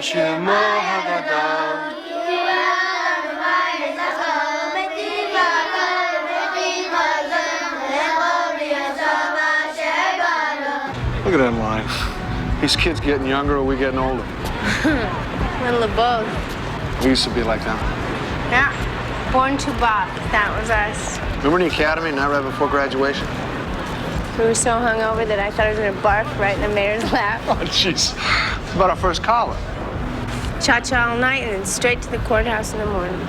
Look at that line. These kids getting younger or we getting older? A little of both. We used to be like them. Yeah. Born to bop. That was us. Remember in the academy, not right before graduation? We were so hungover that I thought I was going to barf right in the mayor's lap. Oh, jeez. It's about our first collar. Cha-cha all night and then straight to the courthouse in the morning.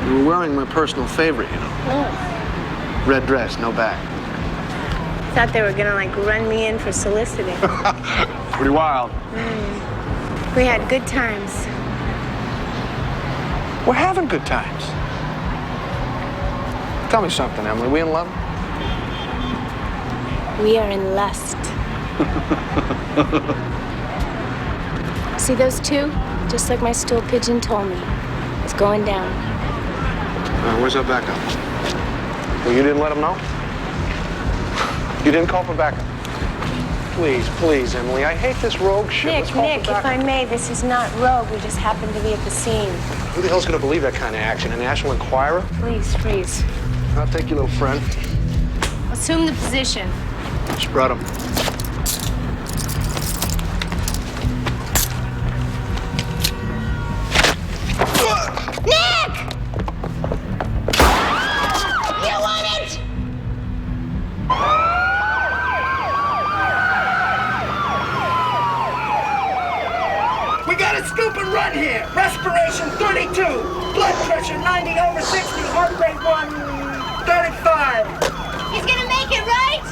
You were wearing my personal favorite, you know. Oh. Red dress, no back. Thought they were going to, like, run me in for soliciting. Pretty wild. We had good times. We're having good times. Tell me something, Emily. We in love? We are in lust. See those two? Just like my stool pigeon told me. It's going down. Where's our backup? Well, you didn't let him know? You didn't call for backup? Please, please, Emily. I hate this rogue shit. Nick, if I may, this is not rogue. We just happened to be at the scene. Who the hell's gonna believe that kind of action? A National Enquirer? Please, freeze. I'll take your little friend. Assume the position. Spread him. Nick! You want it? We got a scoop and run here. Respiration 32. Blood pressure 90/60. Heart rate 135. He's gonna make it, right?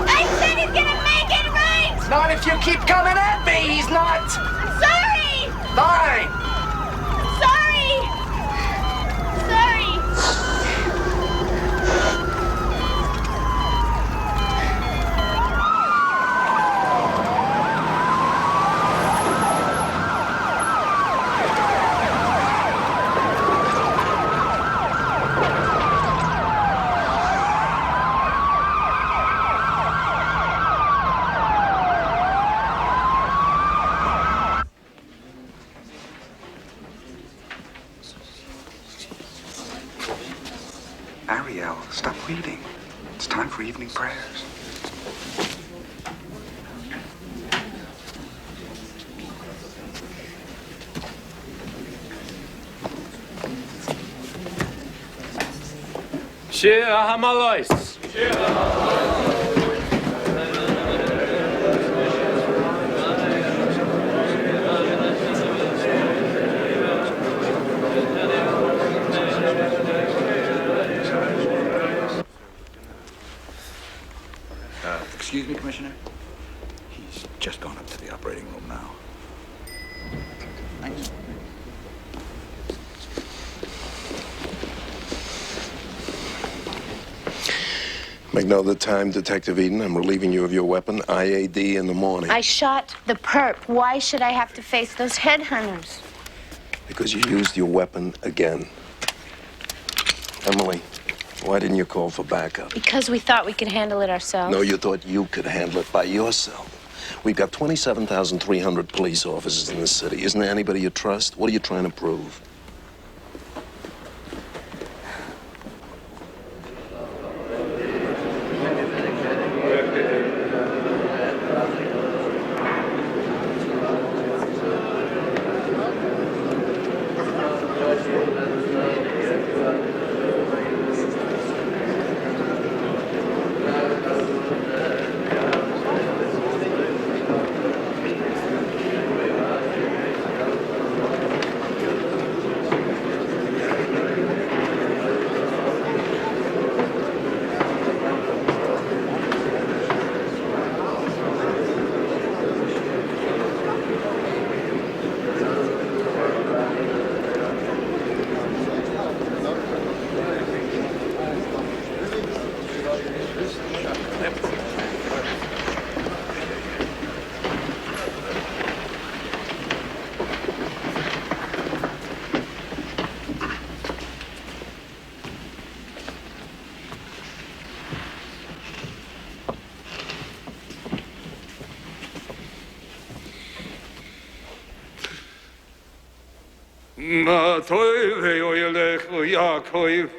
I said he's gonna make it, right? Not if you keep coming at me. He's not. I'm sorry! Fine. Sorry! Sorry! Ariel, stop reading. It's time for evening prayers. Shir Hamalois. Excuse me, Commissioner? He's just gone up to the operating room now. Thanks. Make note of the time, Detective Eden. I'm relieving you of your weapon, IAD, in the morning. I shot the perp. Why should I have to face those headhunters? Because you used your weapon again. Emily, why didn't you call for backup? Because we thought we could handle it ourselves. No, you thought you could handle it by yourself. We've got 27,300 police officers in this city. Isn't there anybody you trust? What are you trying to prove? Na toive oilech o Yaakov,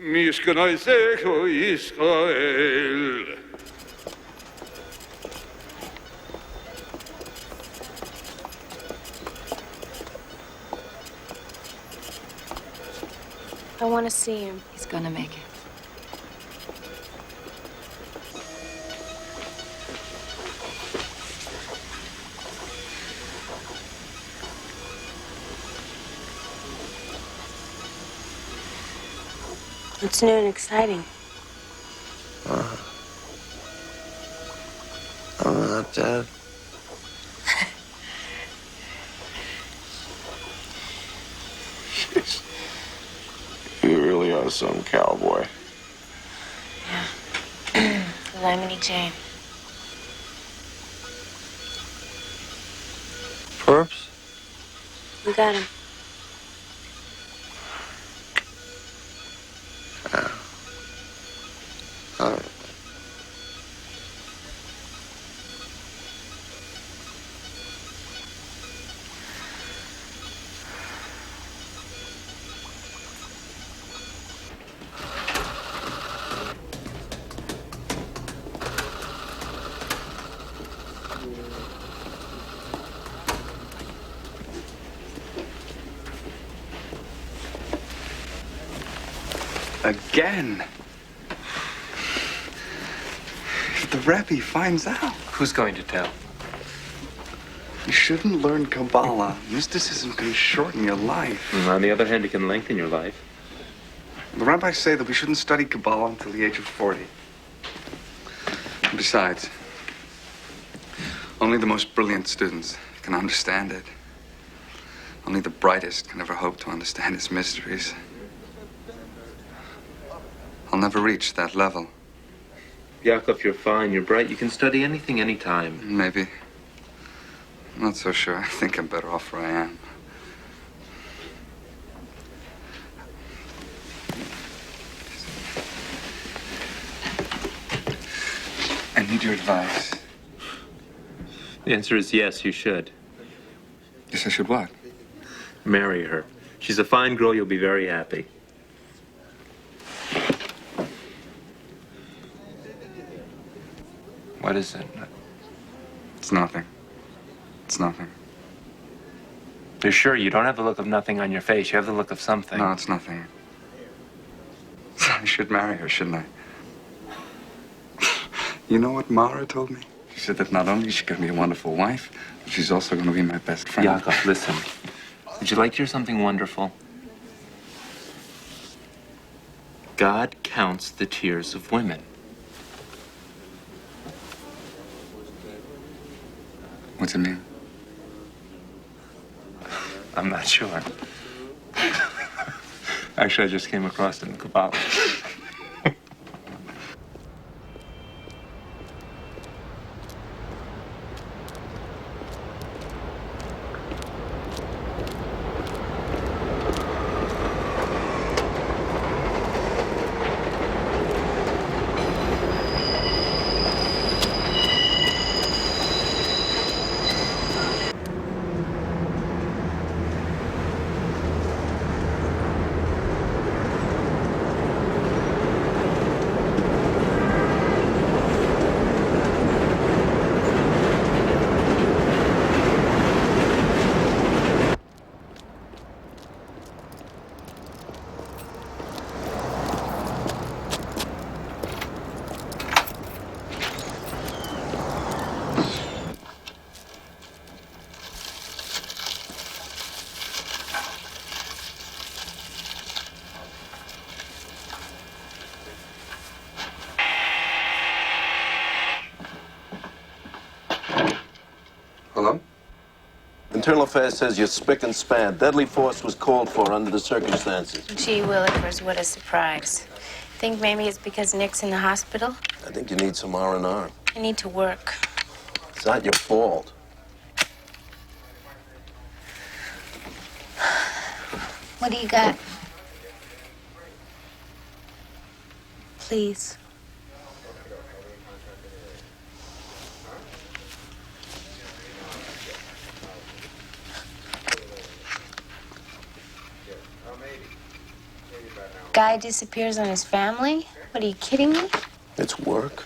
mishkanaisech o Israel. I want to see him. He's gonna make it. What's new and exciting? I'm not dead. You really are some cowboy. Yeah. Lemony Jane. Perps? You got him. Again. If the Rebbe finds out. Who's going to tell? You shouldn't learn Kabbalah. Mysticism can shorten your life. On the other hand, it can lengthen your life. The rabbis say that we shouldn't study Kabbalah until the age of 40. And besides, only the most brilliant students can understand it. Only the brightest can ever hope to understand its mysteries. I'll never reach that level. Yaakov, you're fine. You're bright. You can study anything, anytime. Maybe. I'm not so sure. I think I'm better off where I am. I need your advice. The answer is yes, you should. Yes, I should what? Marry her. She's a fine girl. You'll be very happy. What is it? It's nothing. It's nothing. You're sure? You don't have the look of nothing on your face. You have the look of something. No, it's nothing. I should marry her, shouldn't I? You know what Mara told me? She said that not only is she going to be a wonderful wife, but she's also going to be my best friend. Yaakov, listen. Would you like to hear something wonderful? God counts the tears of women. What's it mean? I'm not sure. Actually, I just came across it in Kabbalah. Hello? Internal Affairs says you're spick and span. Deadly force was called for under the circumstances. Gee, Willikers, what a surprise. Think maybe it's because Nick's in the hospital? I think you need some R&R. I need to work. It's not your fault. What do you got? Please. Guy disappears on his family? What, are you kidding me? It's work.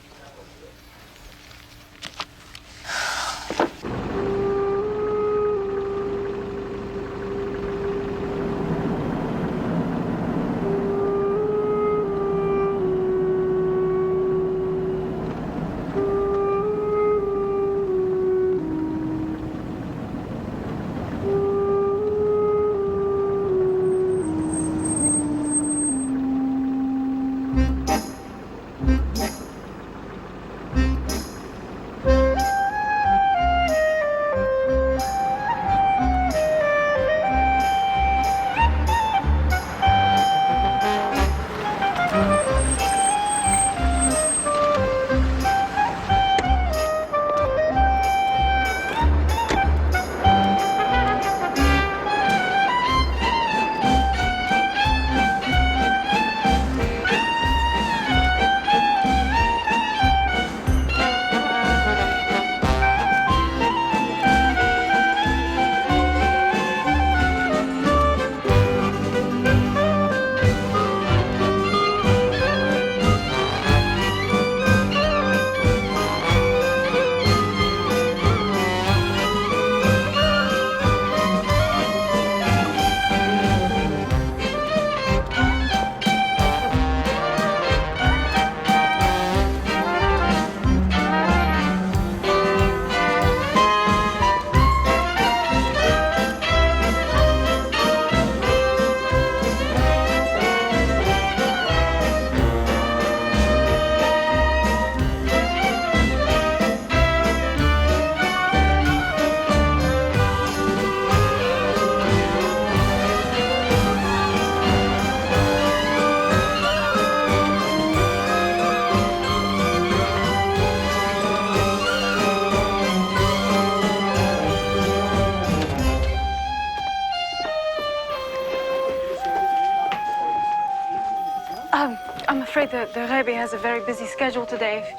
I'm afraid the Rebbe has a very busy schedule today.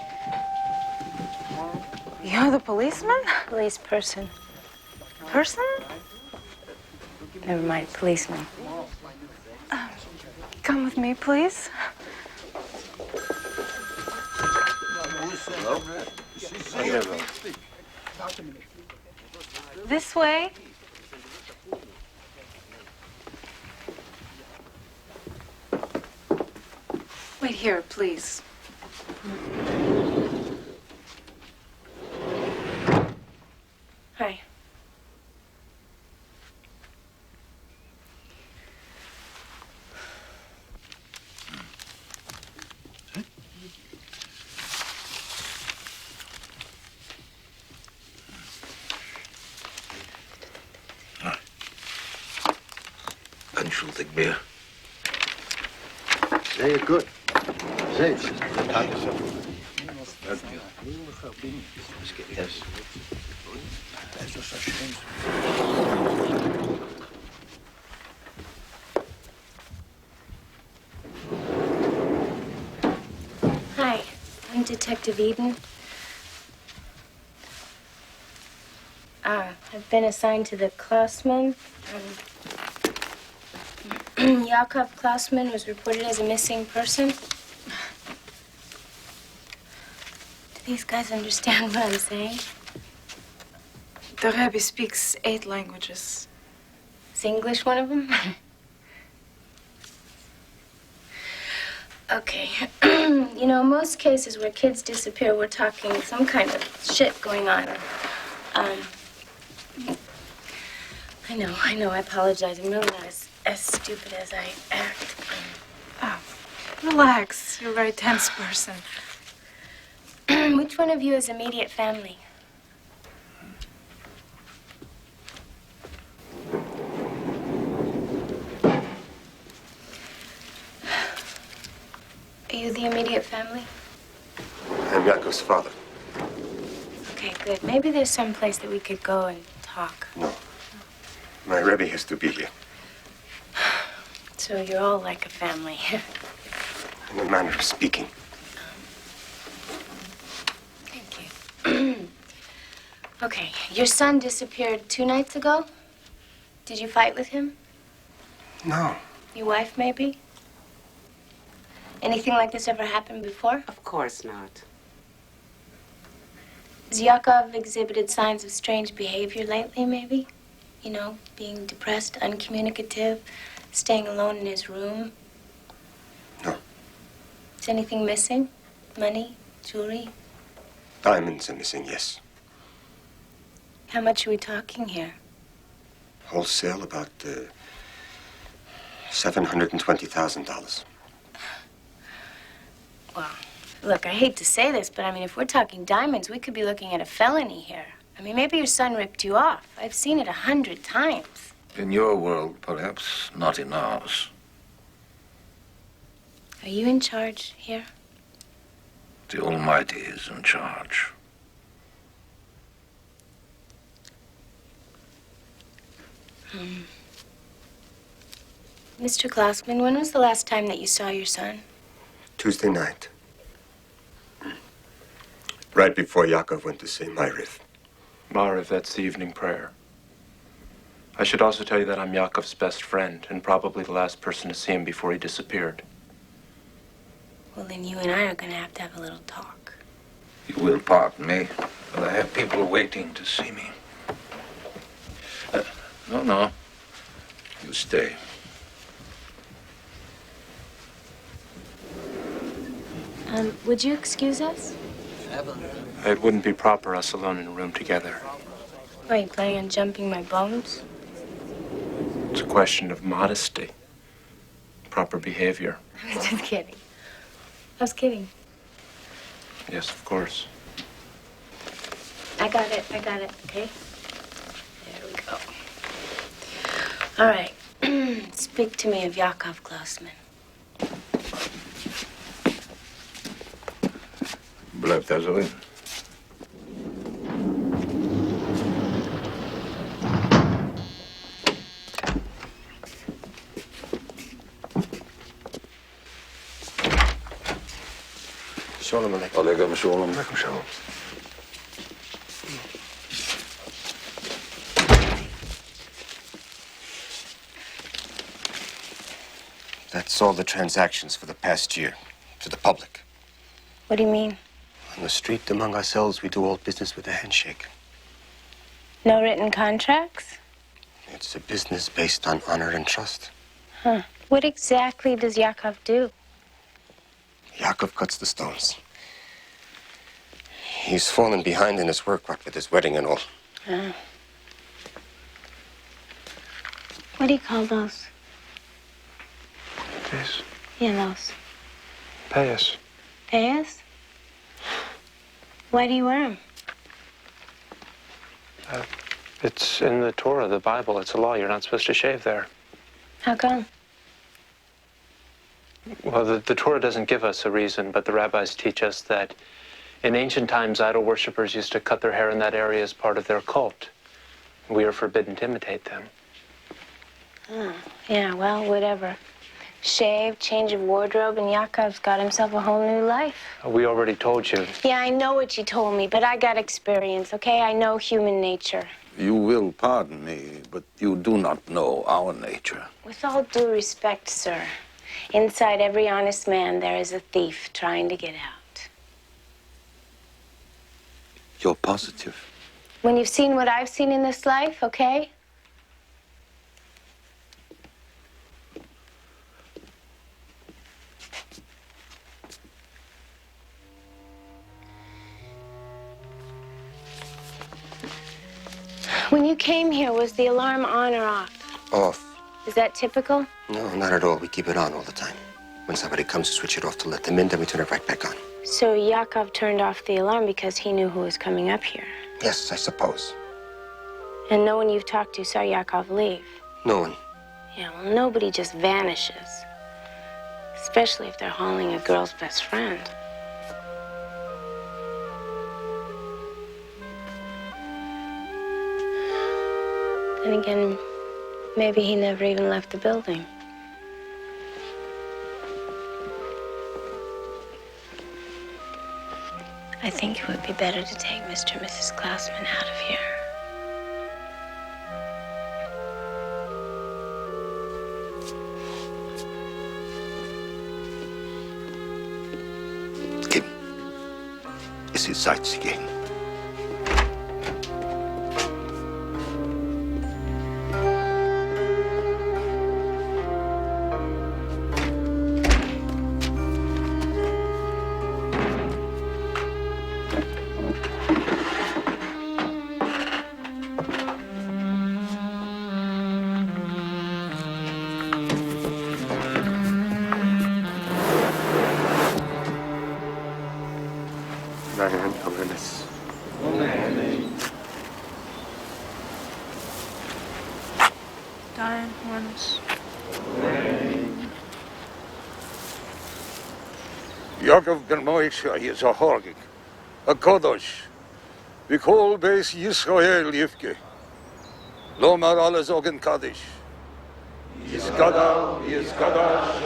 You're the policeman? Police person. Person? Never mind, policeman. Come with me, please. This way. Wait here, please. Hi. Entschuldig mir. Sehr gut. Sehr gut. Hi, I'm Detective Eden. I've been assigned to the Klausman. Yakov Klausman was reported as a missing person. Do these guys understand what I'm saying? The Rebbe speaks 8 languages. Is English one of them? Okay. You know, most cases where kids disappear, we're talking some kind of shit going on. I know, I apologize. I'm really not as stupid as I act. Relax. You're a very tense person. Which one of you is immediate family? Are you the immediate family? I'm Yaakov's father. Okay, good. Maybe there's some place that we could go and talk. No. My Rebbe has to be here. So you're all like a family. In a manner of speaking. Thank you. Okay, your son disappeared 2 nights ago? Did you fight with him? No. Your wife, maybe? Anything like this ever happened before? Of course not. Has Yakov exhibited signs of strange behavior lately, maybe? You know, being depressed, uncommunicative, staying alone in his room? No. Is anything missing? Money? Jewelry? Diamonds are missing, yes. How much are we talking here? Wholesale, about $720,000. Well, look, I hate to say this, but I mean, if we're talking diamonds, we could be looking at a felony here. I mean, maybe your son ripped you off. I've seen it 100 times. In your world, perhaps, not in ours. Are you in charge here? The Almighty is in charge. Mr. Glassman, when was the last time that you saw your son? Tuesday night. Right before Yakov went to say Ma'ariv. Ma'ariv, that's the evening prayer. I should also tell you that I'm Yakov's best friend and probably the last person to see him before he disappeared. Well, then you and I are going to have a little talk. You will pardon me, but I have people waiting to see me. No. You stay. Would you excuse us? It wouldn't be proper us alone in a room together. Are you planning on jumping my bones? It's a question of modesty, proper behavior. I was just kidding. I was kidding. Yes, of course. I got it, okay? There we go. All right. Speak to me of Yakov Glassman. Bleib da drin. Shalom Aleichem. Alaikum shalom. Aleichem shalom. That's all the transactions for the past year, to the public. What do you mean? On the street, among ourselves, we do all business with a handshake. No written contracts? It's a business based on honor and trust. Huh. What exactly does Yakov do? Yakov cuts the stones. He's fallen behind in his work, what with his wedding and all. Oh. What do you call those? Yes. Yeah, those. Payas. Payas? Why do you wear them? It's in the Torah, the Bible. It's a law. You're not supposed to shave there. How come? Well, the Torah doesn't give us a reason, but the rabbis teach us that in ancient times, idol worshippers used to cut their hair in that area as part of their cult. We are forbidden to imitate them. Oh, yeah, well, whatever. Shave, change of wardrobe, and Yakov's got himself a whole new life. We already told you. Yeah, I know what you told me, but I got experience, okay? I know human nature. You will pardon me, but you do not know our nature. With all due respect, sir, inside every honest man, there is a thief trying to get out. You're positive. When you've seen what I've seen in this life, okay? When you came here, was the alarm on or off? Off. Is that typical? No, not at all. We keep it on all the time. When somebody comes, we switch it off to let them in, then we turn it right back on. So Yakov turned off the alarm because he knew who was coming up here. Yes, I suppose. And no one you've talked to saw Yakov leave? No one. Yeah, well, nobody just vanishes. Especially if they're hauling a girl's best friend. Then again, maybe he never even left the building. I think it would be better to take Mr. and Mrs. Glassman out of here. Es ist Zeit zu gehen. Diane, awareness. Diane, Horns. Yaakov ben Moisha is a horgig, a kodosh. We call base Yisrael Yivke. Lomar alle zogen Kaddish. Yizgadal, Yizgadash,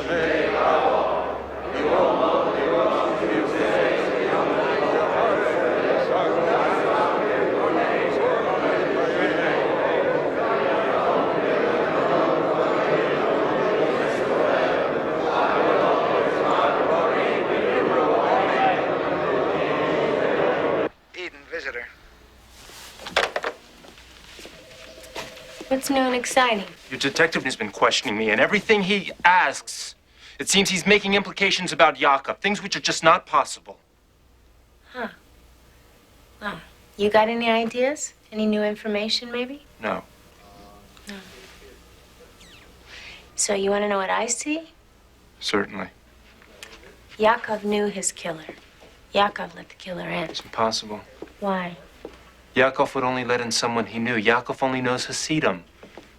Visitor. What's new and exciting? Your detective has been questioning me, and everything he asks, it seems he's making implications about Yakov, things which are just not possible. Huh. Oh. You got any ideas? Any new information, maybe? No. No. So you want to know what I see? Certainly. Yakov knew his killer. Yakov let the killer in. It's impossible. Why? Yakov would only let in someone he knew. Yakov only knows Hasidim.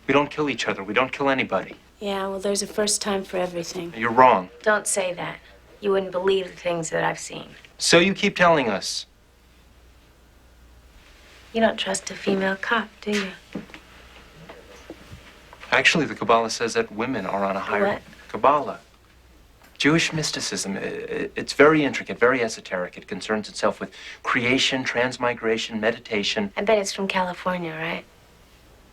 We don't kill each other. We don't kill anybody. Yeah, well, there's a first time for everything. You're wrong. Don't say that. You wouldn't believe the things that I've seen. So you keep telling us. You don't trust a female cop, do you? Actually, the Kabbalah says that women are on a higher... What? Kabbalah. Jewish mysticism, it's very intricate, very esoteric. It concerns itself with creation, transmigration, meditation. I bet it's from California, right?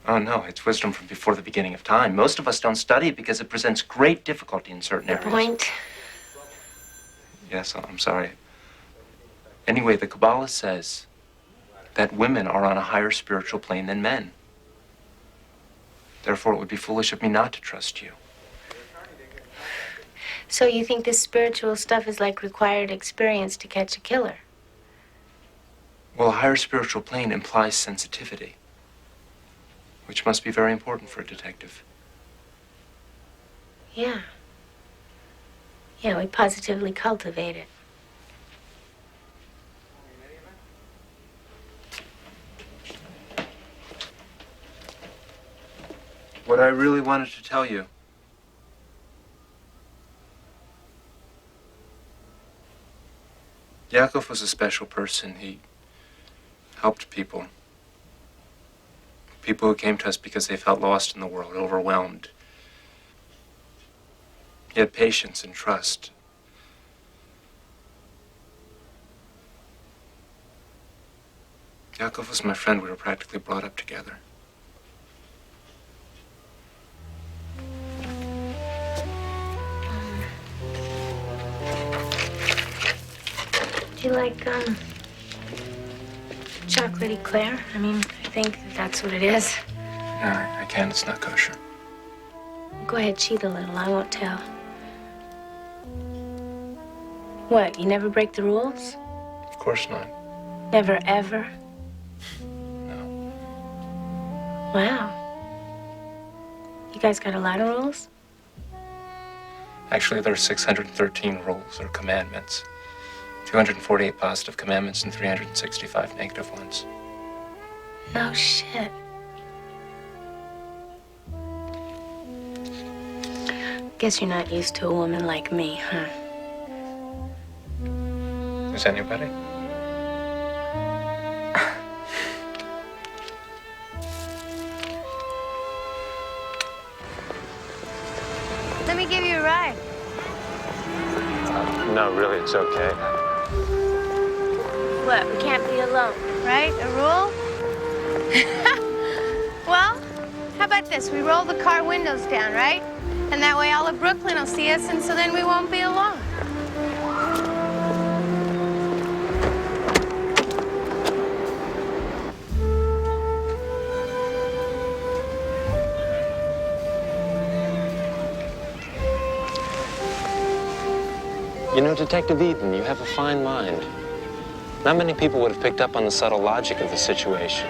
Oh, no, it's wisdom from before the beginning of time. Most of us don't study it because it presents great difficulty in certain areas. Point? Yes, I'm sorry. Anyway, the Kabbalah says that women are on a higher spiritual plane than men. Therefore, it would be foolish of me not to trust you. So you think this spiritual stuff is like required experience to catch a killer? Well, a higher spiritual plane implies sensitivity, which must be very important for a detective. Yeah. Yeah, we positively cultivate it. What I really wanted to tell you. Yakov was a special person. He helped people. People who came to us because they felt lost in the world, overwhelmed. He had patience and trust. Yakov was my friend. We were practically brought up together. Do you like, chocolate eclair? I mean, I think that's what it is. No, I can't. It's not kosher. Go ahead, cheat a little. I won't tell. What, you never break the rules? Of course not. Never, ever? No. Wow. You guys got a lot of rules? Actually, there are 613 rules or commandments. 248 positive commandments and 365 negative ones. No shit. Guess you're not used to a woman like me, huh? Is anybody? Let me give you a ride. No, really, it's okay. What, we can't be alone? Right? A rule? Well, how about this? We roll the car windows down, right? And that way all of Brooklyn will see us, and so then we won't be alone. You know, Detective Eden, you have a fine mind. Not many people would have picked up on the subtle logic of the situation.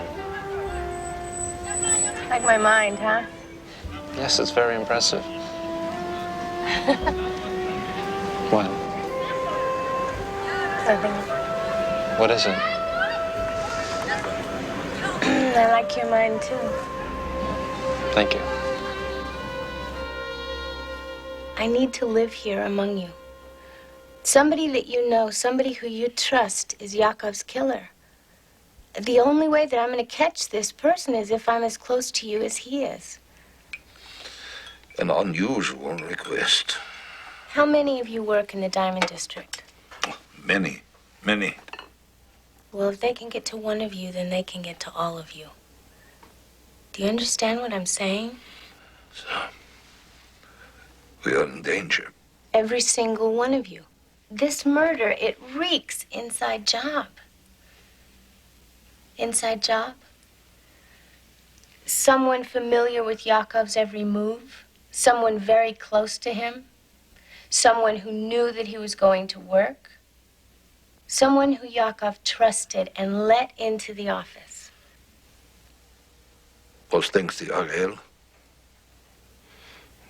Like my mind, huh? Yes, it's very impressive. What? Nothing. What is it? I like your mind, too. Thank you. I need to live here among you. Somebody that you know, somebody who you trust is Yakov's killer. The only way that I'm going to catch this person is if I'm as close to you as he is. An unusual request. How many of you work in the Diamond District? Many. Well, if they can get to one of you, then they can get to all of you. Do you understand what I'm saying? So, we are in danger. Every single one of you. This murder, it reeks inside job. Inside job? Someone familiar with Yakov's every move? Someone very close to him? Someone who knew that he was going to work? Someone who Yakov trusted and let into the office? Was denkst du, Ariel?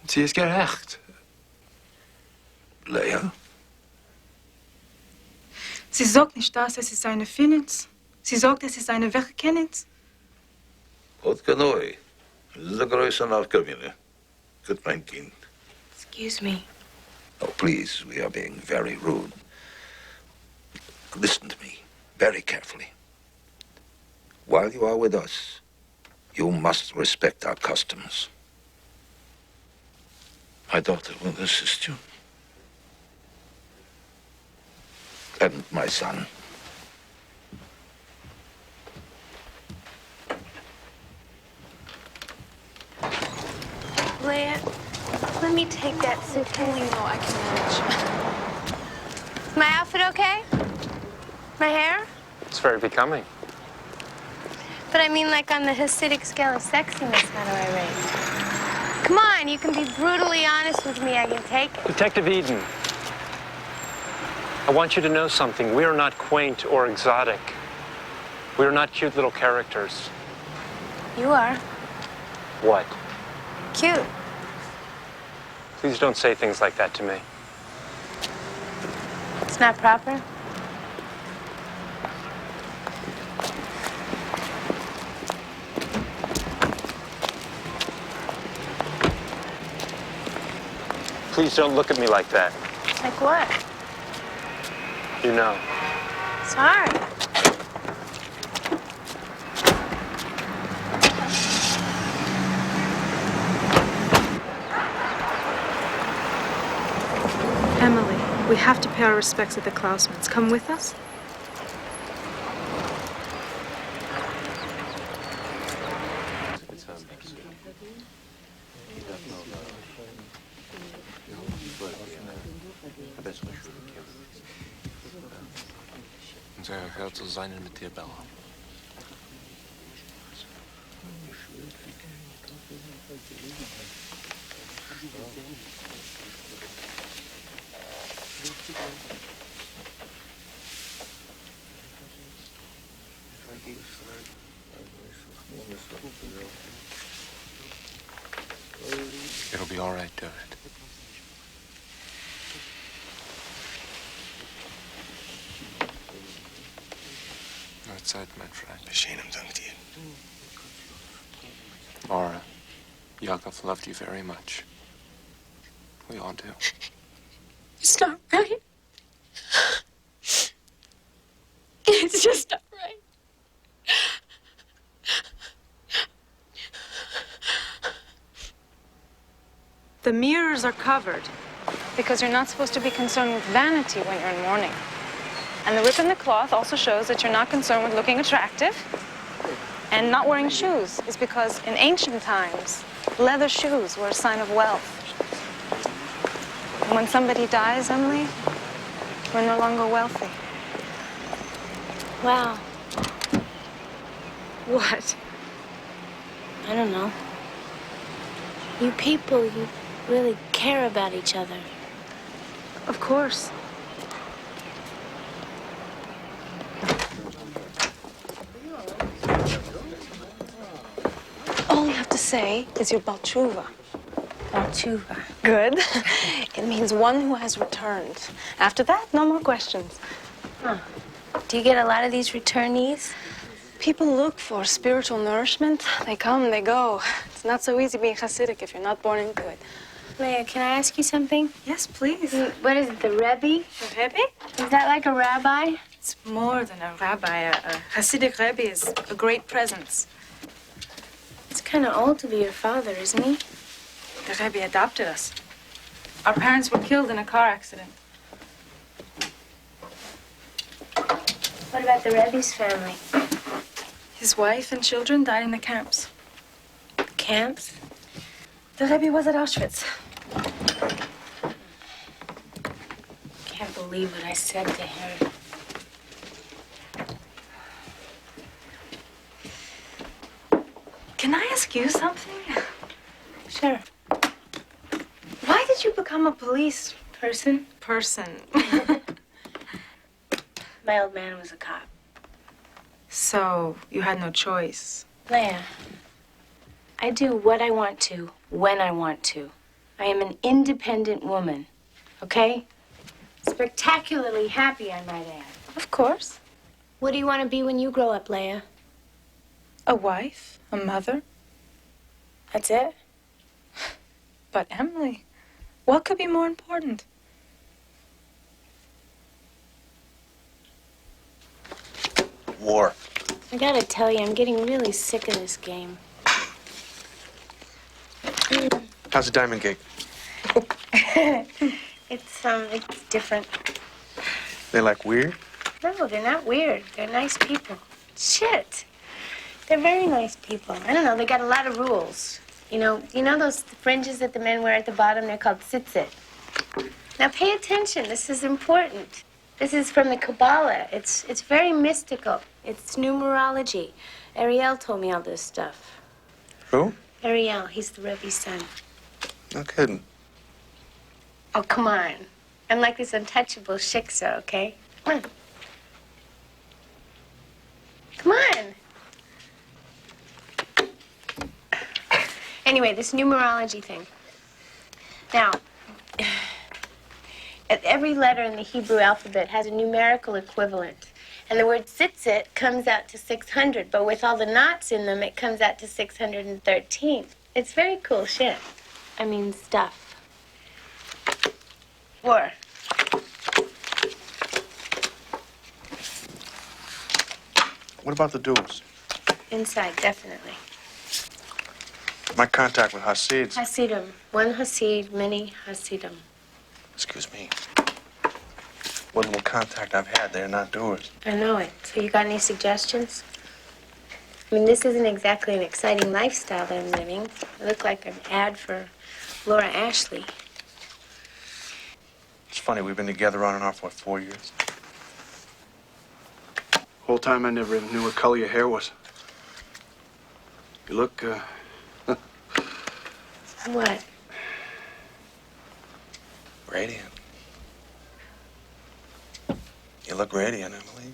Sie ist gerecht. Leia? Sie sagt nicht das, es ist eine Finitz. Sie sagt, es ist eine Wegkennitz. Wat kanoi? Das ist eine große Nachkommene. Gut, mein Kind. Excuse me. Oh, please, we are being very rude. Listen to me very carefully. While you are with us, you must respect our customs. My daughter will assist you. And my son. Leia, let me take that suitcase. No, I can manage. Is my outfit okay? My hair? It's very becoming. But I mean, like on the Hasidic scale of sexiness, how do I rate? Come on, you can be brutally honest with me. I can take it. Detective Eden, I want you to know something. We are not quaint or exotic. We are not cute little characters. You are. What? Cute. Please don't say things like that to me. It's not proper. Please don't look at me like that. Like what? You know. Sorry. Emily, we have to pay our respects at the Klausmans. Come with us? Unser Herr zu sein mit dir, Bella. It'll be all right, David. Zeit, mein friend. Beschämen dank dir. Laura, Yakov loved you very much. We all do. It's not right. It's just not right. The mirrors are covered because you're not supposed to be concerned with vanity when you're in mourning. And the rip in the cloth also shows that you're not concerned with looking attractive. And not wearing shoes is because in ancient times, leather shoes were a sign of wealth. And when somebody dies, Emily, we're no longer wealthy. Wow. What? I don't know. You people, you really care about each other. Of course. only have to say is your Balchuva. Balchuva. Good. It means one who has returned. After that, no more questions. Huh. Do you get a lot of these returnees? People look for spiritual nourishment. They come, they go. It's not so easy being Hasidic if you're not born into it. Leah, can I ask you something? Yes, please. What is it, the Rebbe? The Rebbe? Is that like a rabbi? It's more than a rabbi. A Hasidic Rebbe is a great presence. It's kind of old to be your father, isn't he? The Rebbe adopted us. Our parents were killed in a car accident. What about the Rebbe's family? His wife and children died in the camps. Camps? The Rebbe was at Auschwitz. Can't believe what I said to him. Can I ask you something? Sure. Why did you become a police Person? person? My old man was a cop. So you had no choice. Leah, I do what I want to, when I want to. I am an independent woman, okay? Spectacularly happy, I might add. Of course. What do you want to be when you grow up, Leah? A wife, a mother. That's it? But Emily, what could be more important? War. I gotta tell you, I'm getting really sick of this game. How's the diamond gig? It's different. They like weird? No, they're not weird. They're nice people. Shit. They're very nice people. I don't know, they got a lot of rules. You know those fringes that the men wear at the bottom? They're called tzitzit. Now pay attention, this is important. This is from the Kabbalah. It's very mystical. It's numerology. Ariel told me all this stuff. Who? Ariel, he's the Rebbe's son. No kidding. Oh, come on. I'm like this untouchable shiksa, okay? Come on. Come on. Anyway, this numerology thing. Now, every letter in the Hebrew alphabet has a numerical equivalent. And the word tzitzit comes out to 600, but with all the knots in them, it comes out to 613. It's very cool shit. I mean, stuff. War. What about the dudes? Inside, definitely. My contact with Hasids. Hasidim. One Hasid, many Hasidim. Excuse me. What little contact I've had, they're not doers. I know it. So you got any suggestions? I mean, this isn't exactly an exciting lifestyle that I'm living. I look like an ad for Laura Ashley. It's funny, we've been together on and off, what, 4 years? Whole time I never even knew what color your hair was. You look, What? radiant. You look radiant, Emily.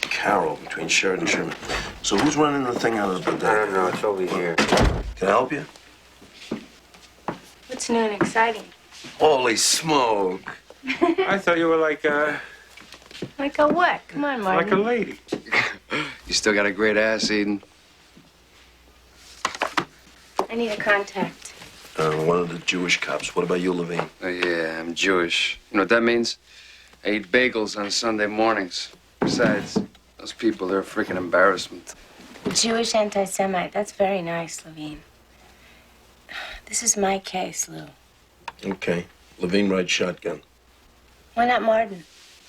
Carol between Sheridan and Sherman. So who's running the thing out of the I bodega? don't know. It's over here. Can I help you? What's new and exciting? Holy smoke. I thought you were like a What? Come on, Martin. lady. You still got a great ass, Eden. I need a contact. One of the Jewish cops. What about you, Levine? Oh, yeah, I'm Jewish. You know what that means? I eat bagels on Sunday mornings. Besides, those people, they're a freaking embarrassment. Jewish anti-Semite. That's very nice, Levine. This is my case, Lou. Okay. Levine rides shotgun. Why not Martin?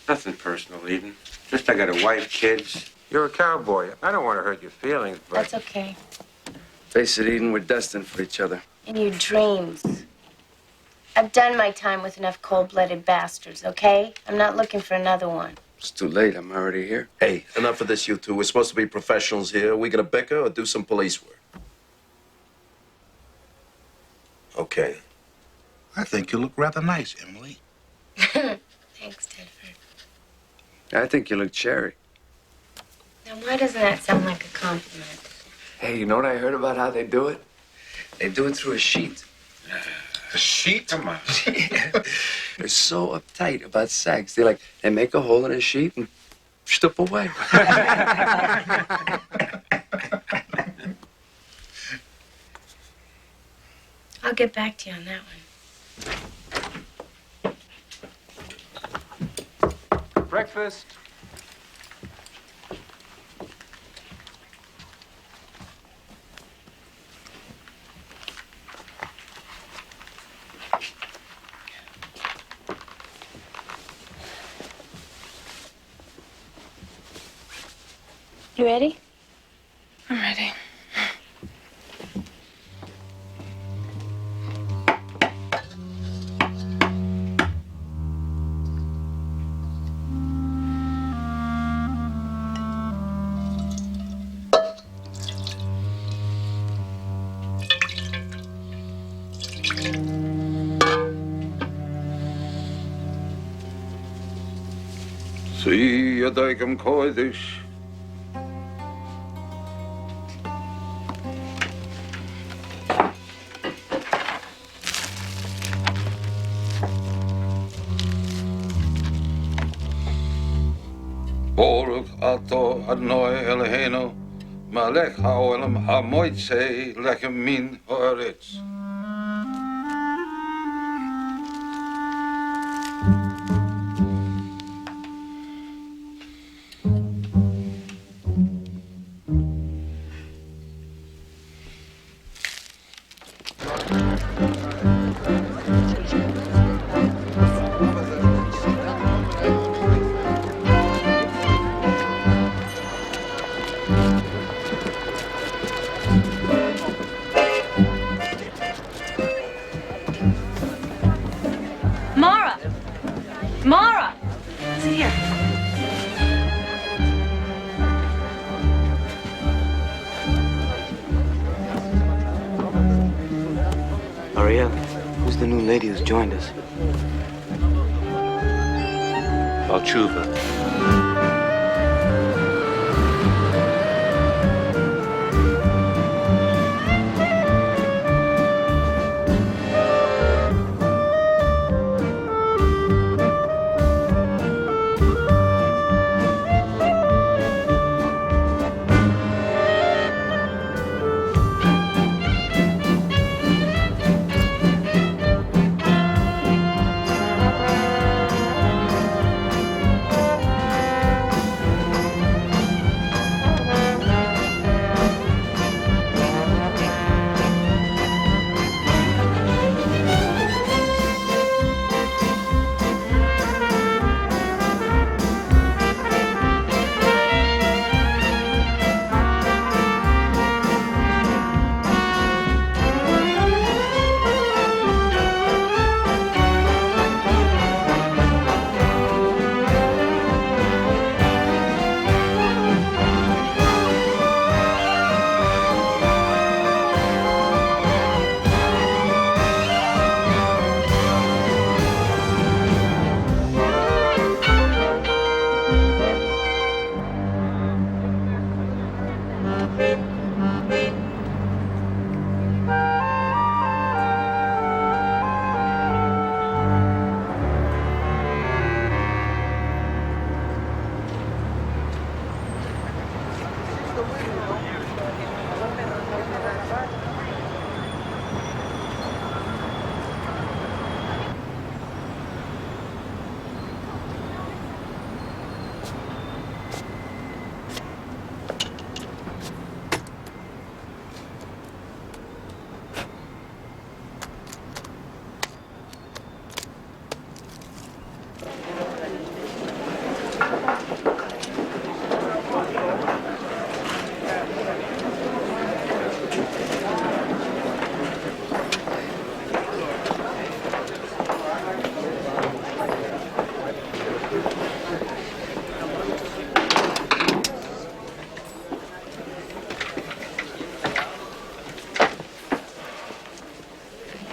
Nothing personal, Eden. Just I got a wife, kids. You're a cowboy. I don't want to hurt your feelings, but... That's okay. Face it, Eden, we're destined for each other. In your dreams. I've done my time with enough cold-blooded bastards, okay? I'm not looking for another one. It's too late. I'm already here. Hey, enough of this, you two. We're supposed to be professionals here. We gonna bicker or do some police work? Okay. I think you look rather nice, Emily. Thanks, Tedford. I think you look cherry. No, Now, why doesn't that sound like a compliment? Hey, you know what I heard about how they do it? They do it through a sheet. A sheet? Come on. They're so uptight about sex. They make a hole in a sheet and step away. I'll get back to you on that one. Breakfast. You ready? I'm ready. See you daigam koidish. Baruch ato Adonai Eloheinu, malech haolam hamoitze lechem min haaretz. Mara! Mara! Sit here. Ariel, who's the new lady who's joined us? Balchuva.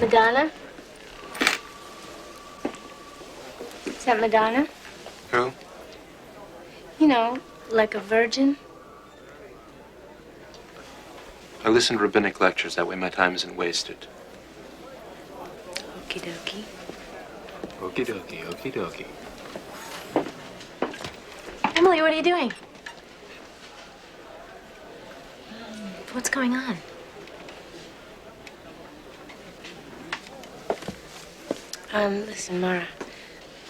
Madonna? Is that Madonna? Who? You know, like a virgin. I listen to rabbinic lectures. That way my time isn't wasted. Okie dokie. Okie dokie, okie dokie. Emily, what are you doing? What's going on? Listen, Mara.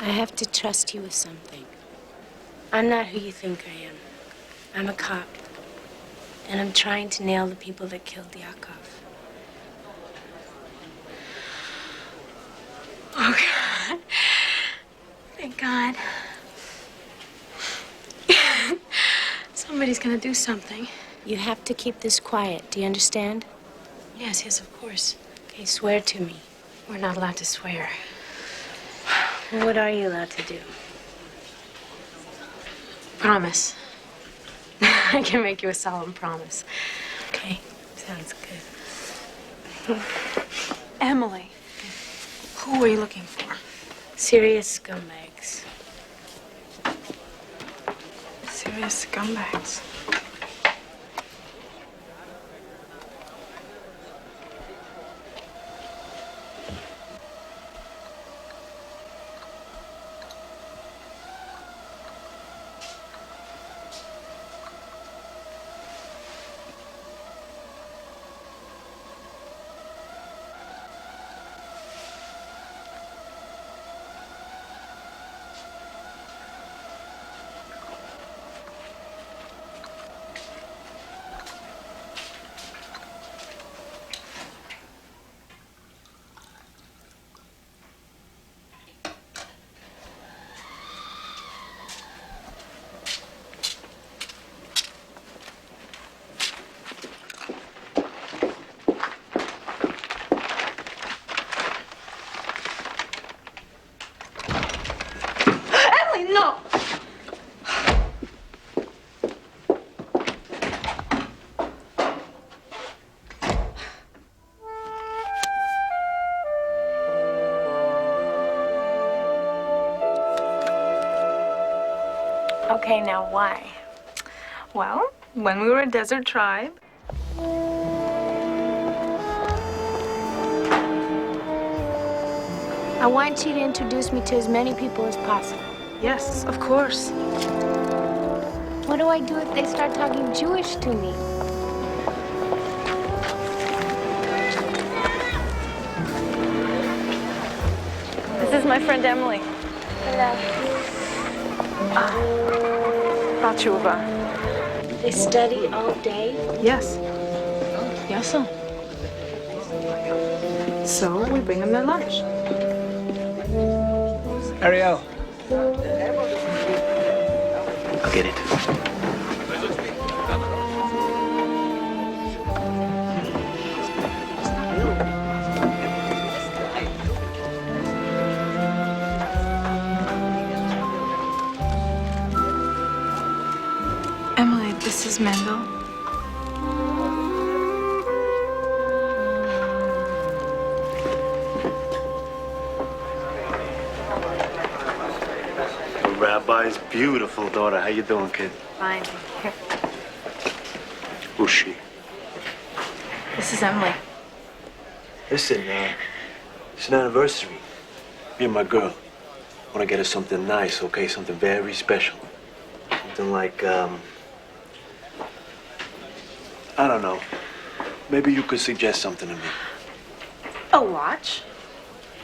I have to trust you with something. I'm not who you think I am. I'm a cop. And I'm trying to nail the people that killed Yakov. Oh, God. Thank God. Somebody's gonna do something. You have to keep this quiet. Do you understand? Yes, yes, of course. Okay, swear to me. We're not allowed to swear. Well, what are you allowed to do? Promise. I can make you a solemn promise. Okay, sounds good. Emily, who are you looking for? Serious scumbags. Serious scumbags. No! Okay, now why? Well, when we were a desert tribe. I want you to introduce me to as many people as possible. Yes, of course. What do I do if they start talking Jewish to me? This is my friend Emily. Hello. Batshuva. They study all day? Yes. Yes, sir. So we bring them their lunch. Ariel. I'll get it. Emily, this is Mendel. Rabbi's beautiful daughter. How you doing, kid? Fine. Who's she? This is Emily. Listen, it's an anniversary. Me and my girl want to get her something nice, okay? Something very special. Something like, I don't know. Maybe you could suggest something to me. A watch?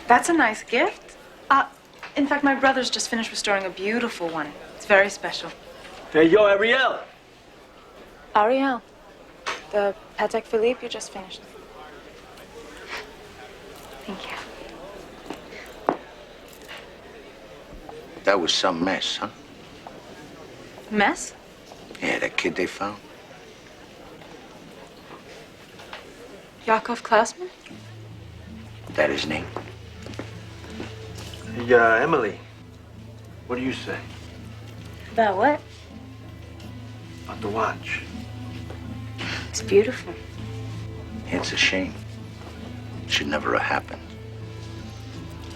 That's a nice gift. In fact, my brother's just finished restoring a beautiful one. It's very special. Hey, yo, Ariel! Ariel, the Patek Philippe you just finished. Thank you. That was some mess, huh? Mess? Yeah, that kid they found. Yakov Klausman? That his name. Hey, Emily, what do you say About what? about the watch? It's beautiful. It's a shame. Should never have happened.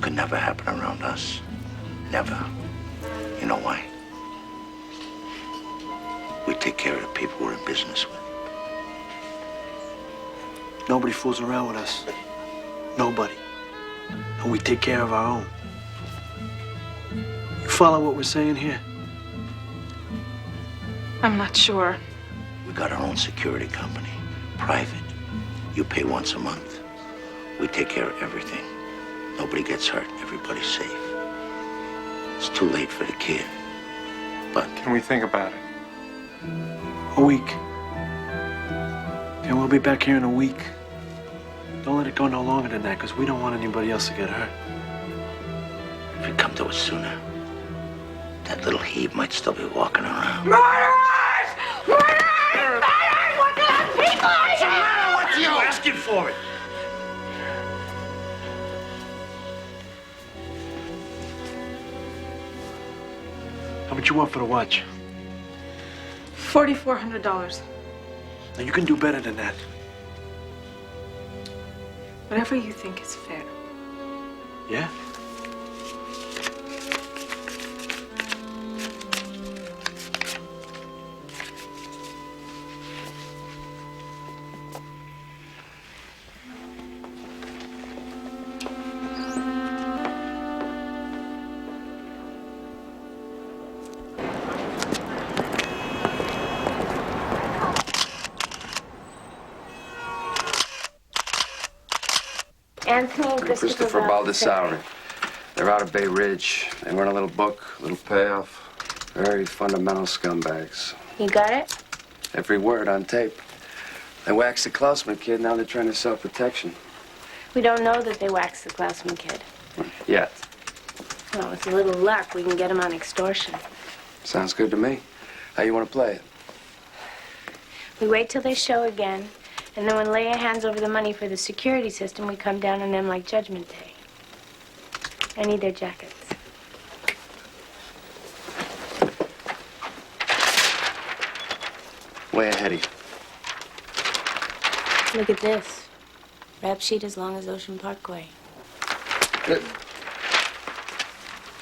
Could never happen around us. Never. You know why? We take care of the people we're in business with. Nobody fools around with us. Nobody. And we take care of our own. You follow what we're saying here? I'm not sure. We got our own security company, private. You pay once a month. We take care of everything. Nobody gets hurt. Everybody's safe. It's too late for the kid. But Can we think about it? A week. And we'll be back here in a week. Don't let it go no longer than that, because we don't want anybody else to get hurt. if we come to it sooner, that little Hebe might still be walking around. Murderers! Murderers! Murderers! What the people are What's the matter with you? Asking for it. How much you want for the watch? $4,400. Now, you can do better than that. Whatever you think is fair. Yeah? Anthony and Christopher Baldessari. They're out of Bay Ridge. They run a little book, a little payoff. Very fundamental scumbags. You got it? Every word on tape. They waxed the Klausman kid, now they're trying to sell protection. We don't know that they waxed the Klausman kid. Yet. Well, with a little luck, we can get him on extortion. Sounds good to me. How you want to play it? We wait till they show again, and then when Leia hands over the money for the security system, we come down on them like Judgment Day. I need their jackets. Way ahead of you. Look at this. Rap sheet as long as Ocean Parkway. Good.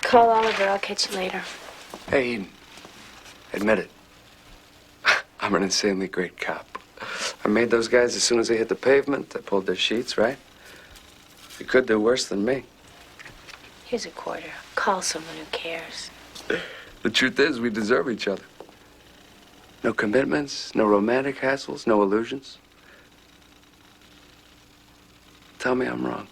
Call Oliver. I'll catch you later. Hey, Eden. Admit it. I'm an insanely great cop. I made those guys as soon as they hit the pavement. I pulled their sheets, right? You could do worse than me. Here's a quarter. Call someone who cares. The truth is, we deserve each other. No commitments, no romantic hassles, no illusions. Tell me I'm wrong.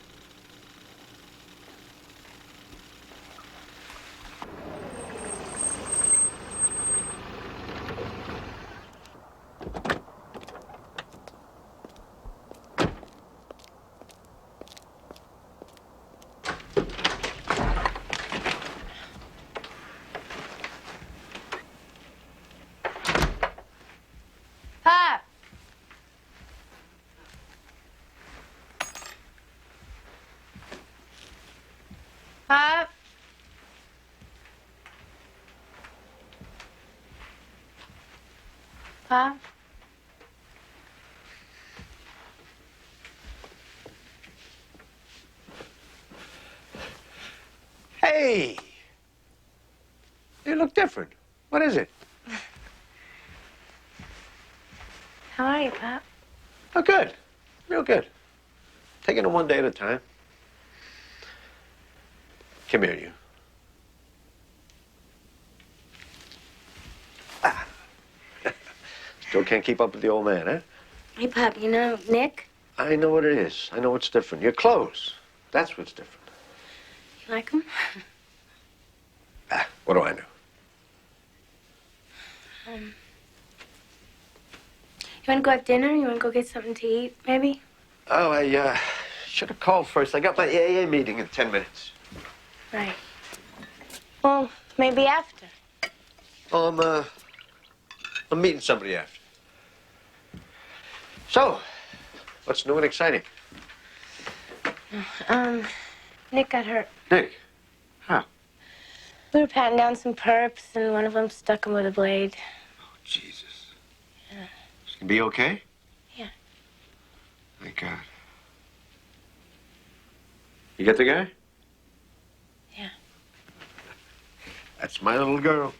Pop! Pop? Pop? Hey! You look different. What is it? How are you, Pop? Oh, good. Real good. Taking it one day at a time. Come here, you. Still can't keep up with the old man, huh? Hey, Pop, you know Nick? I know what it is. I know what's different. Your clothes. That's what's different. You like him? What do I know? You want to go have dinner? You want to go get something to eat, maybe? Oh, I should have called first. I got my AA meeting in 10 minutes. Right. Well, maybe after. Oh, I'm meeting somebody after. So, what's new and exciting? Nick got hurt. Nick? How? We were patting down some perps, and one of them stuck him with a blade. Oh, Jesus. Yeah. Is he gonna be okay? Yeah. Thank God. You get the guy? Yeah. That's my little girl.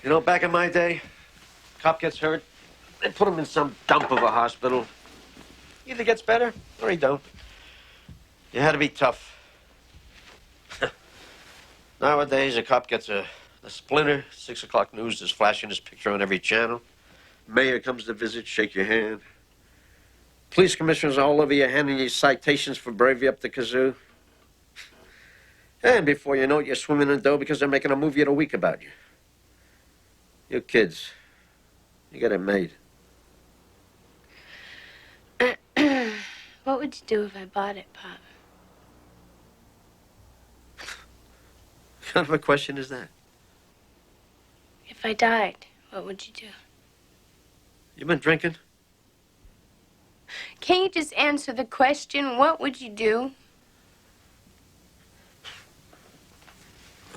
You know, back in my day, cop gets hurt, they put him in some dump of a hospital. Either gets better or he don't. You had to be tough. Nowadays, a cop gets a splinter, 6 o'clock news is flashing his picture on every channel. Mayor comes to visit, shake your hand. Police commissioners all over you handing you citations for bravery up the kazoo. And before you know it, you're swimming in dough because they're making a movie of the week about you. You kids, you got it made. What would you do if I bought it, Pop? What kind of a question is that? If I died, what would you do? You been drinking? Can't you just answer the question, what would you do?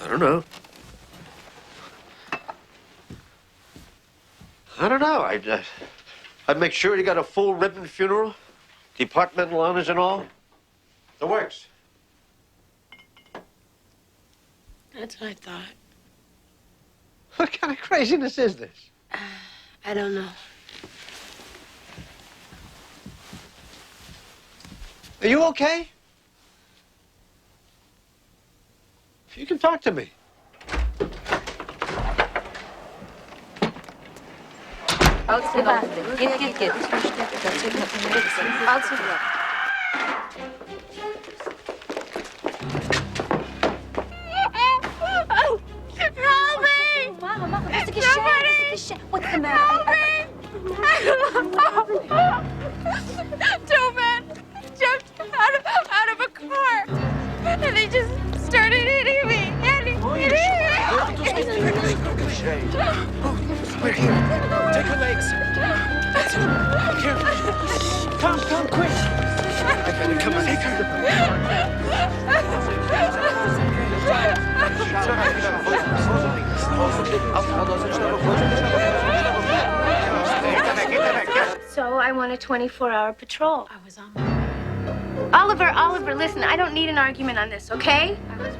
I don't know. I'd make sure you got a full ribbon funeral, departmental honors and all. The works. That's what I thought. What kind of craziness is this? I don't know. Are you okay? You can talk to me. Git. Al sırada. Help me! Mama, what's the matter? Two men jumped out of a car, and they just started hitting me. We're here. Take her legs. That's it. Be careful. Come, quick. Come on, take So I want a 24-hour patrol. I was on Oliver, listen, I don't need an argument on this, okay?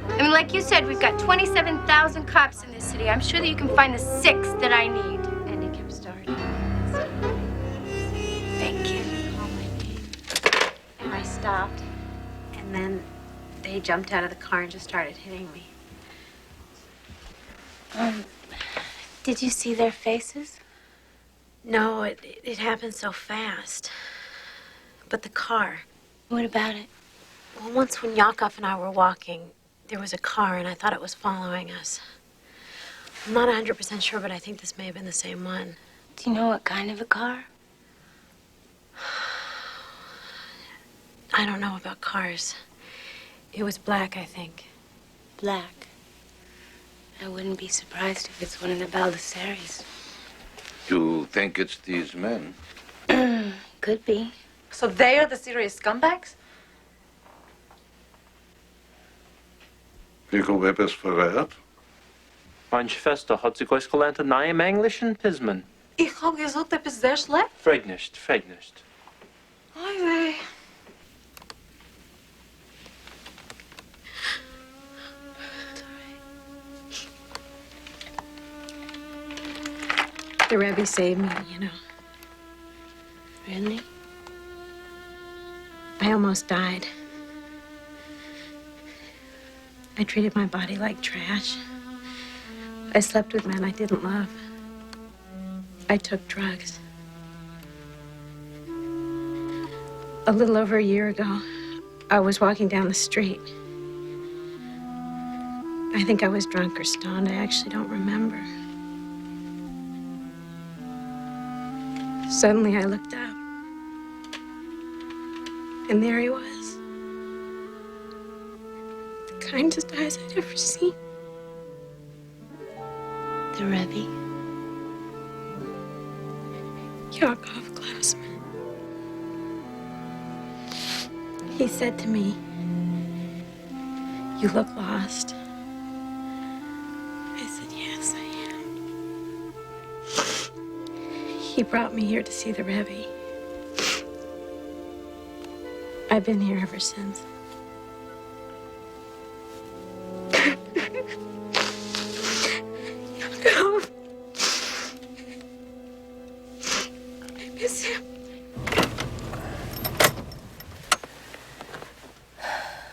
I mean, like you said, we've got 27,000 cops in this city. I'm sure that you can find the 6 that I need. And it kept starting. Thank you. Call my name. And I stopped. And then they jumped out of the car and just started hitting me. Did you see their faces? No, it happened so fast. But the car. What about it? Well, once when Yakov and I were walking, there was a car, and I thought it was following us. I'm not 100% sure, but I think this may have been the same one. Do you know what kind of a car? I don't know about cars. It was black, I think. Black. I wouldn't be surprised if it's one of the Baldessaris. You think it's these men? Could be. So they are the serious scumbags? Hoeveel heb is verraad? Manchester hat sich ausgelernt in neuem Englischen, Pisman. Ich hab gesagt, etwas sehr schlecht. Frag nicht. Ai, weh. The Rebbe saved me, you know. Really? I almost died. I treated my body like trash. I slept with men I didn't love. I took drugs. A little over a year ago, I was walking down the street. I think I was drunk or stoned. I actually don't remember. Suddenly, I looked up. And there he was. The kindest eyes I'd ever seen. The Rebbe? Yakov Glassman. He said to me, "You look lost." I said, "Yes, I am." He brought me here to see the Rebbe. I've been here ever since. Yakov. I miss him.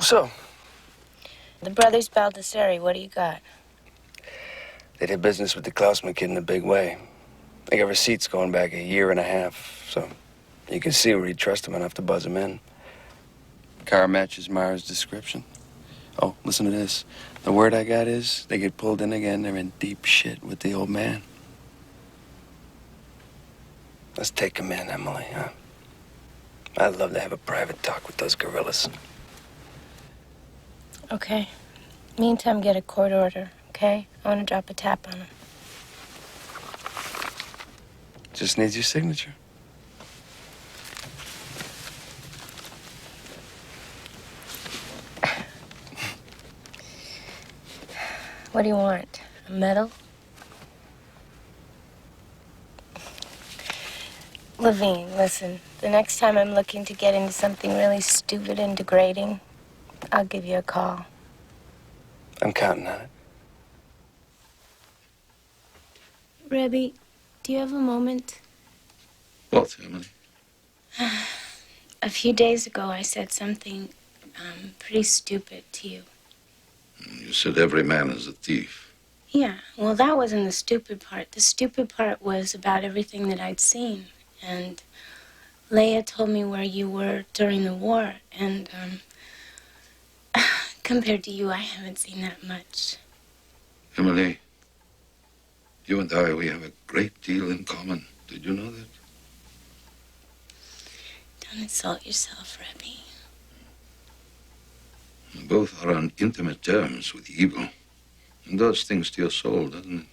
so? The brothers Baldessari, what do you got? They did business with the Klausman kid in a big way. They got receipts going back 1.5 years, so you can see where he'd trust him enough to buzz him in. Car matches Mara's description. Oh, listen to this. The word I got is they get pulled in again. They're in deep shit with the old man. Let's take him in, Emily, huh? I'd love to have a private talk with those gorillas. Okay. Meantime, get a court order, okay? I want to drop a tap on him. Just needs your signature. What do you want? A medal? Levine, listen. The next time I'm looking to get into something really stupid and degrading, I'll give you a call. I'm counting on it. Rebbe, do you have a moment? What, Emily? A few days ago, I said something pretty stupid to you. You said every man is a thief. Yeah, well, that wasn't the stupid part. The stupid part was about everything that I'd seen. And Leia told me where you were during the war, and compared to you, I haven't seen that much. Emily, you and I, we have a great deal in common. Did you know that? Don't insult yourself, Rebbe. We both are on intimate terms with evil. It does things to your soul, doesn't it?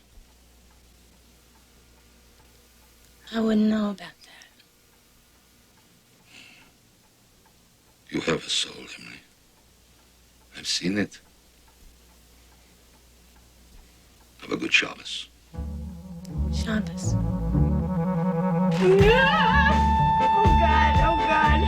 I wouldn't know about that. You have a soul, Emily. I've seen it. Have a good Shabbos. Shabbos. Oh, God. Oh, God.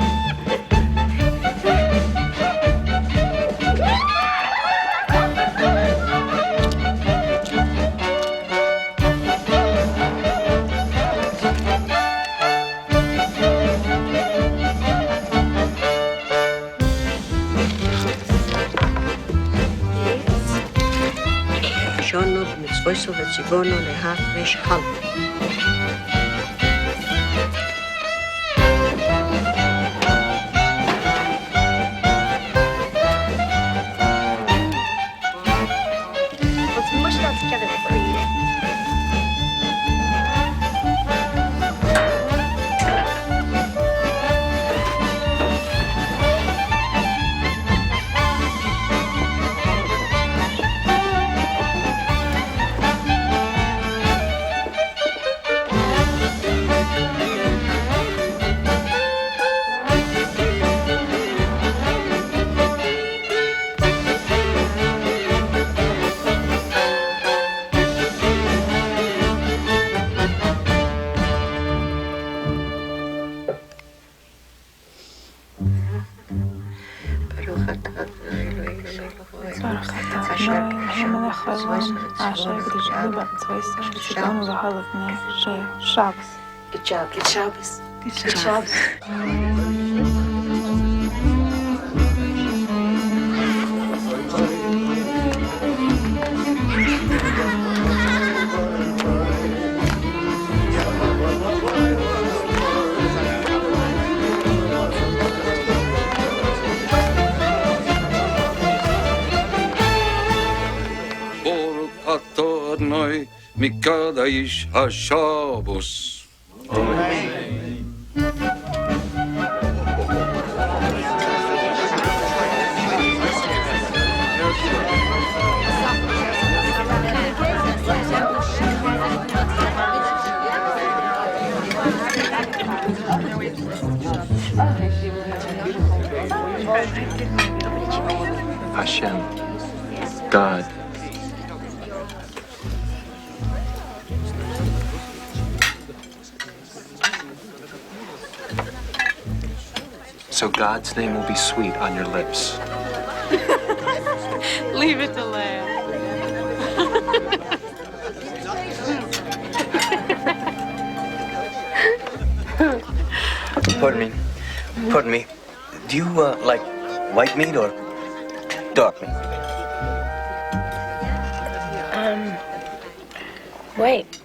שונו במצווסו וציוונו להפרש חל. Let's mush that together before we eat it. Good job. Good Shabbos. Good Shabbos. Adonai Mikadash HaShabbos. Hashem, God. So God's name will be sweet on your lips. Leave it to Leia. Pardon me. Do you like white meat or Talk me. Wait.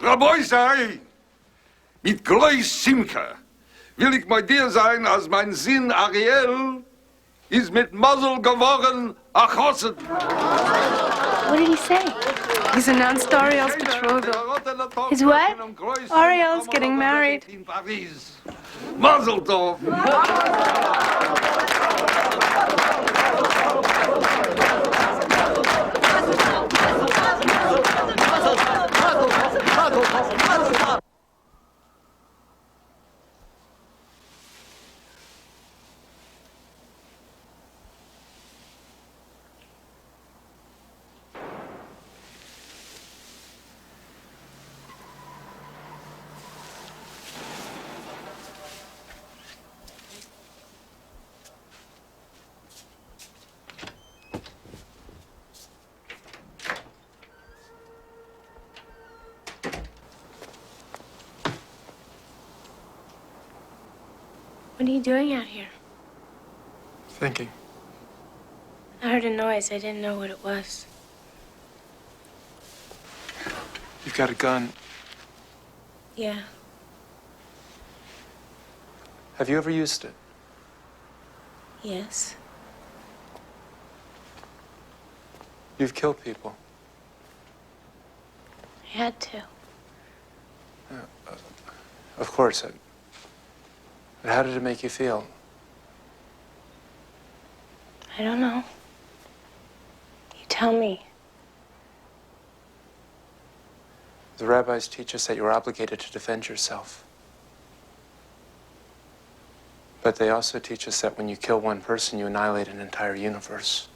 Raboi sei, mit Groß Simcha will ich bei dir sein, als mein Sinn Ariel ist mit Muzzle geworden achosset. What did he say? He's announced Ariel's betrothal. His what? Ariel's getting married. Mazel tov. What are you doing out here? Thinking. I heard a noise. I didn't know what it was. You've got a gun. Yeah. Have you ever used it? Yes. You've killed people. I had to. Of course. But how did it make you feel? I don't know. You tell me. The rabbis teach us that you're obligated to defend yourself. But they also teach us that when you kill one person, you annihilate an entire universe.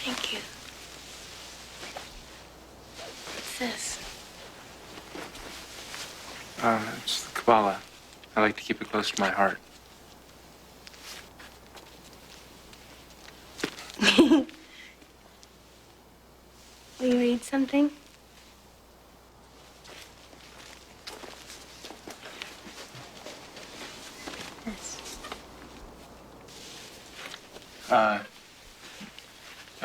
Thank you. What's this? It's the Kabbalah. I like to keep it close to my heart. Will you read something? Yes. No,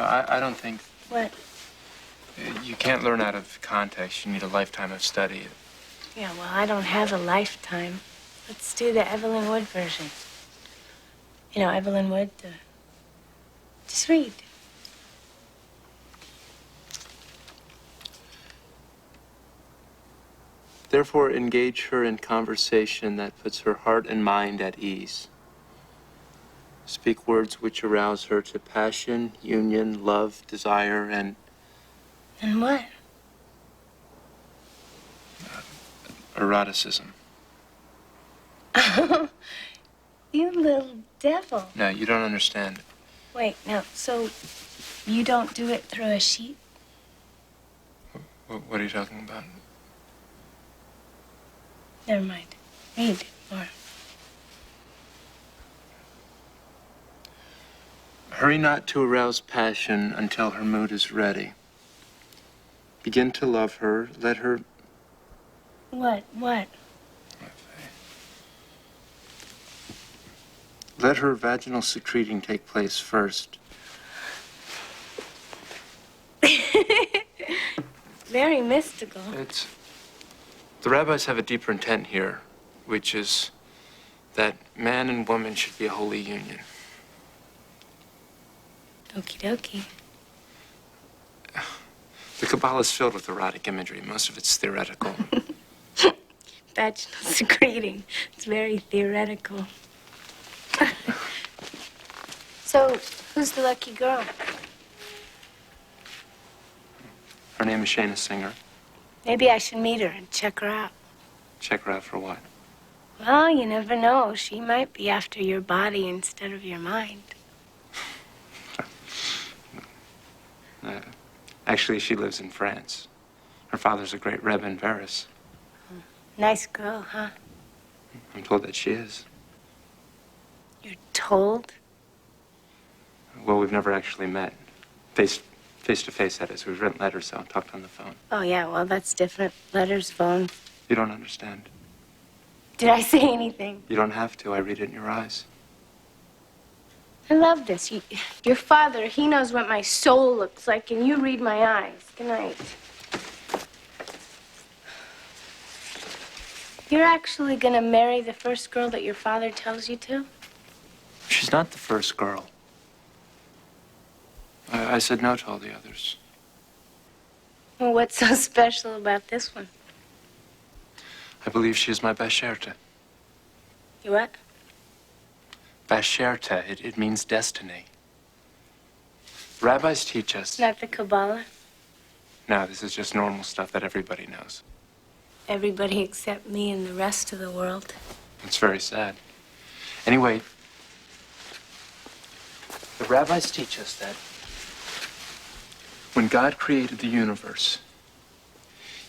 I don't think What? you can't learn out of context. You need a lifetime of study. Yeah, well, I don't have a lifetime. Let's do the Evelyn Wood version. You know, Evelyn Wood, just read. Therefore, engage her in conversation that puts her heart and mind at ease. Speak words which arouse her to passion, union, love, desire, and And what? eroticism. You little devil. No, you don't understand. Wait, now, so you don't do it through a sheet? What are you talking about? Never mind. Read more. Hurry not to arouse passion until her mood is ready. Begin to love her. Let her... What? Let her vaginal secreting take place first. Very mystical. The rabbis have a deeper intent here, which is that man and woman should be a holy union. Okie dokie. The Kabbalah is filled with erotic imagery. Most of it's theoretical. Vaginal secreting. It's very theoretical. So, who's the lucky girl? Her name is Shayna Singer. Maybe I should meet her and check her out. Check her out for what? Well, you never know. She might be after your body instead of your mind. Actually, she lives in France. Her father's a great Rebbe in Paris. Nice girl, huh? I'm told that she is. You're told? Well, we've never actually met. Face to face, that is. We've written letters, so talked on the phone. Oh, yeah, well, that's different. Letters, phone. You don't understand. Did I say anything? You don't have to. I read it in your eyes. I love this. Your father, he knows what my soul looks like, and you read my eyes. Good night. You're actually gonna marry the first girl that your father tells you to? She's not the first girl. I said no to all the others. Well, what's so special about this one? I believe she is my Basherte. You what? Basherte, it means destiny. Rabbis teach us... Not the Kabbalah? No, this is just normal stuff that everybody knows. Everybody except me and the rest of the world. It's very sad. Anyway, the rabbis teach us that when God created the universe,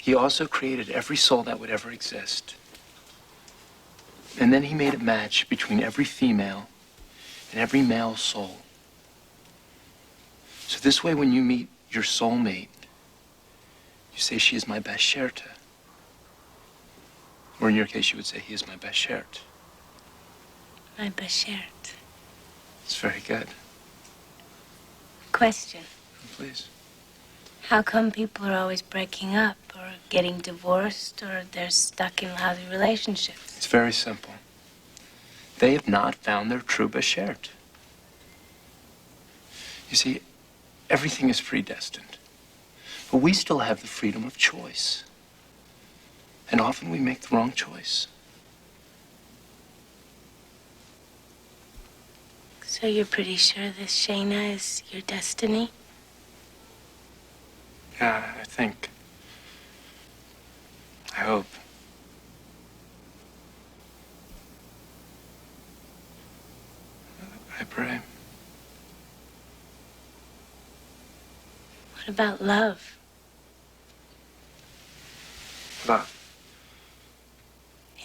he also created every soul that would ever exist. And then he made a match between every female and every male soul. So this way, when you meet your soulmate, you say, she is my Basherte. Or in your case, you would say, he is my Bashert. My Bashert. It's very good. Question. Please. How come people are always breaking up or getting divorced or they're stuck in lousy relationships? It's very simple. They have not found their true Bashert. You see, everything is predestined. But we still have the freedom of choice. And often we make the wrong choice. So you're pretty sure this Shayna is your destiny? Yeah, I think. I hope. I pray. What about love? Love.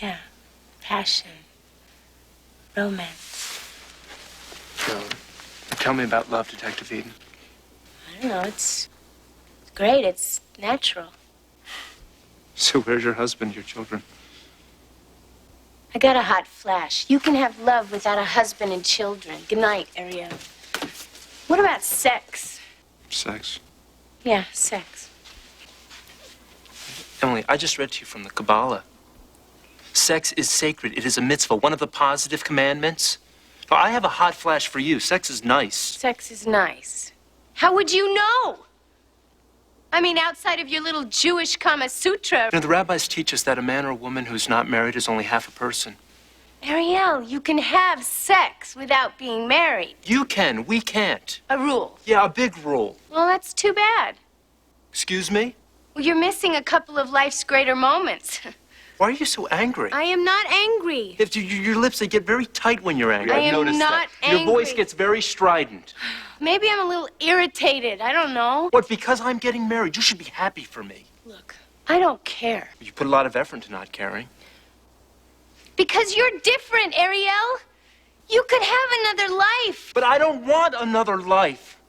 Yeah. Passion. Romance. So, tell me about love, Detective Eden. I don't know, it's great. It's natural. So where's your husband, your children? I got a hot flash. You can have love without a husband and children. Good night, Ariel. What about sex? Sex. Yeah, sex. Emily, I just read to you from the Kabbalah. Sex is sacred. It is a mitzvah, one of the positive commandments. Now, I have a hot flash for you. Sex is nice. Sex is nice. How would you know? I mean, outside of your little Jewish Kama Sutra. You know, the rabbis teach us that a man or a woman who's not married is only half a person. Ariel, you can have sex without being married. You can. We can't. A rule. Yeah, a big rule. Well, that's too bad. Excuse me? Well, you're missing a couple of life's greater moments. Why are you so angry? I am not angry. If your lips, they get very tight when you're angry. I I've am noticed not that. Your voice angry. gets very strident. Maybe I'm a little irritated. I don't know. What, because I'm getting married? You should be happy for me. Look, I don't care. You put a lot of effort into not caring. Because you're different, Ariel. You could have another life. But I don't want another life.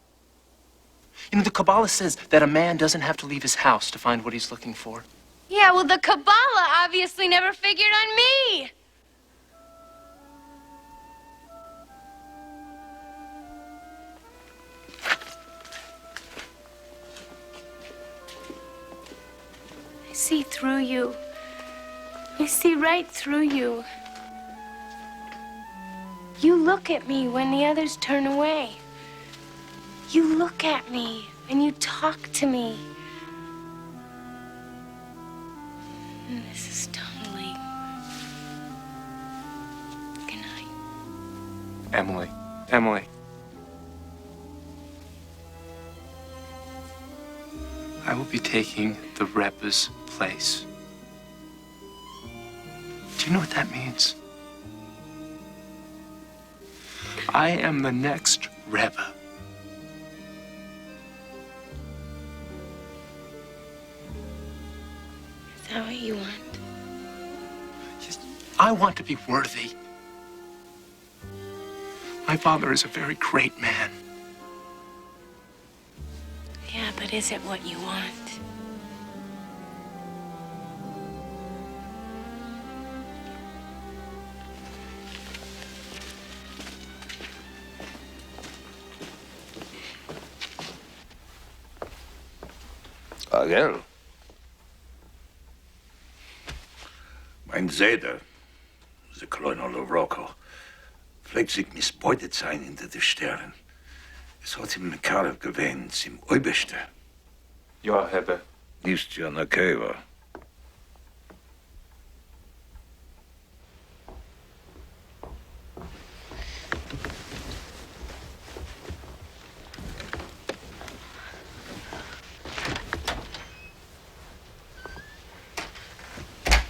You know, the Kabbalah says that a man doesn't have to leave his house to find what he's looking for. Yeah, well, the Kabbalah obviously never figured on me. I see through you. I see right through you. You look at me when the others turn away. You look at me and you talk to me. And this is totally... Good night. Emily. Emily. I will be taking the Rebbe's place. Do you know what that means? I am the next Rebbe. Is that what you want? I want to be worthy. My father is a very great man. Yeah, but is it what you want? Ariel. Mein Seder, der kleine Rocco, pflegt sich missbeutet sein hinter den Sternen. Es hat ihm ein Kerl gewähnt, zum Oberste. Ja, Hebbe. Ist ja eine Käfer.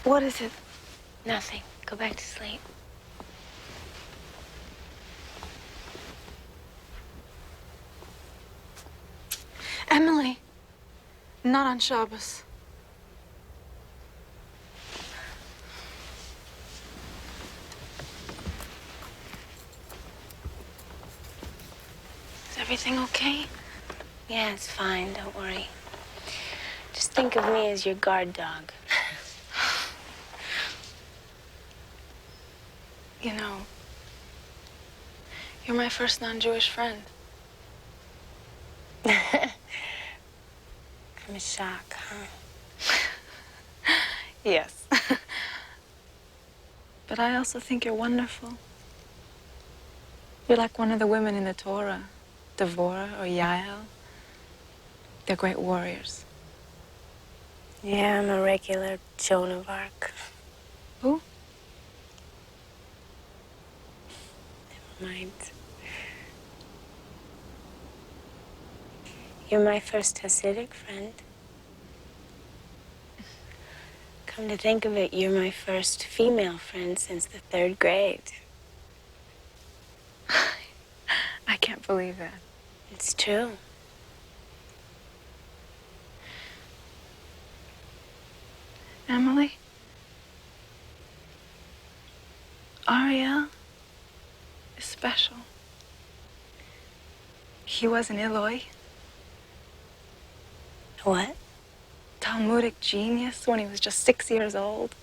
What is it? Nothing. Go back to sleep. Emily, not on Shabbos. Is everything okay? Yeah, it's fine. Don't worry. Just think of me as your guard dog. You know, you're my first non-Jewish friend. I'm a shock, huh? Yes. But I also think you're wonderful. You're like one of the women in the Torah, Devora or Yael. They're great warriors. Yeah, I'm a regular Joan of Arc. Who? Never mind. You're my first Hasidic friend. Come to think of it, you're my first female friend since the 3rd grade. I can't believe that. It's true. Emily? Ariel is special. He was an Eloi. What? Talmudic genius when he was just 6 years old.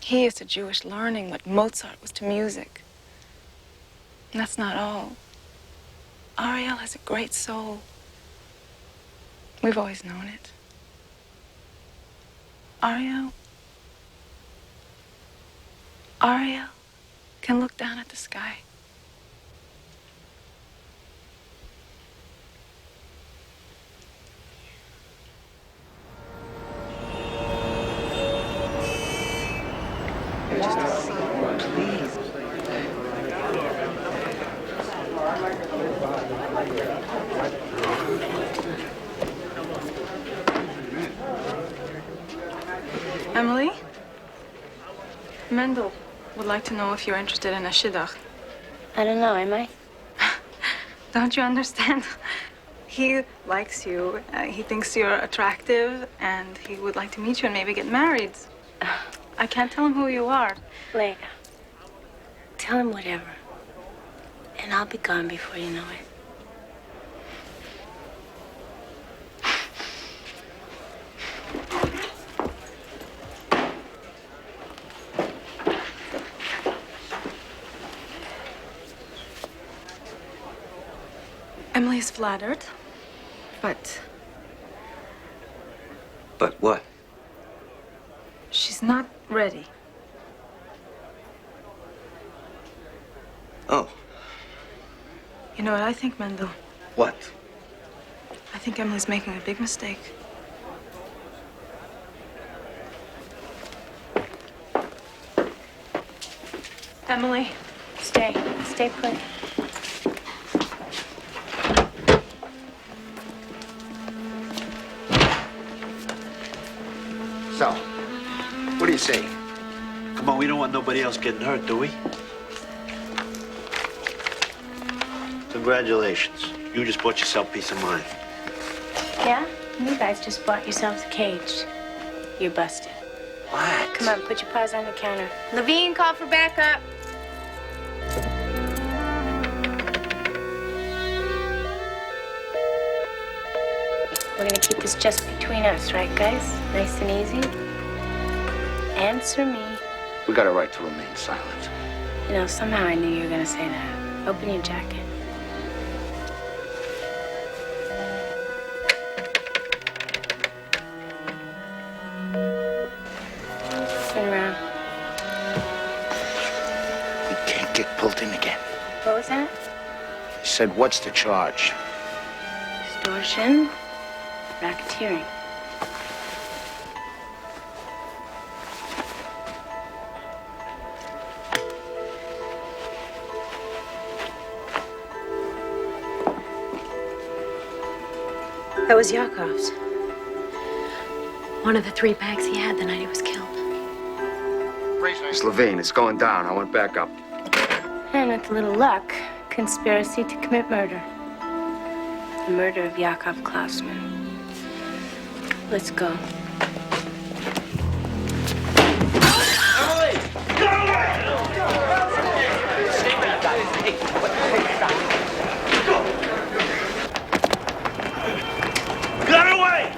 He is to Jewish learning what Mozart was to music. And that's not all. Ariel has a great soul. We've always known it. Ariel can look down at the sky. Emily? Mendel would like to know if you're interested in a shidduch. I don't know, am I? Don't you understand? He likes you. He thinks you're attractive, and he would like to meet you and maybe get married. I can't tell him who you are. Leia, tell him whatever. And I'll be gone before you know it. Emily's flattered, but But what? she's not ready. Oh, You know what I think, Mendel? what? I think Emily's making a big mistake. Emily. Stay put. So, what do you say? Come on, we don't want nobody else getting hurt, do we? Congratulations. You just bought yourself peace of mind. Yeah? You guys just bought yourselves a cage. You're busted. What? Come on, put your paws on the counter. Levine, call for backup. We're gonna keep this just between us, right, guys? Nice and easy. Answer me. We got a right to remain silent. You know, somehow I knew you were gonna say that. Open your jacket. Turn around. We can't get pulled in again. What was that? He said, what's the charge? Extortion. Racketeering. That was Yakov's. One of the 3 bags he had the night he was killed. It's Levine. It's going down. I went back up. And with a little luck, conspiracy to commit murder. The murder of Yakov Klausman. Let's go. Get away!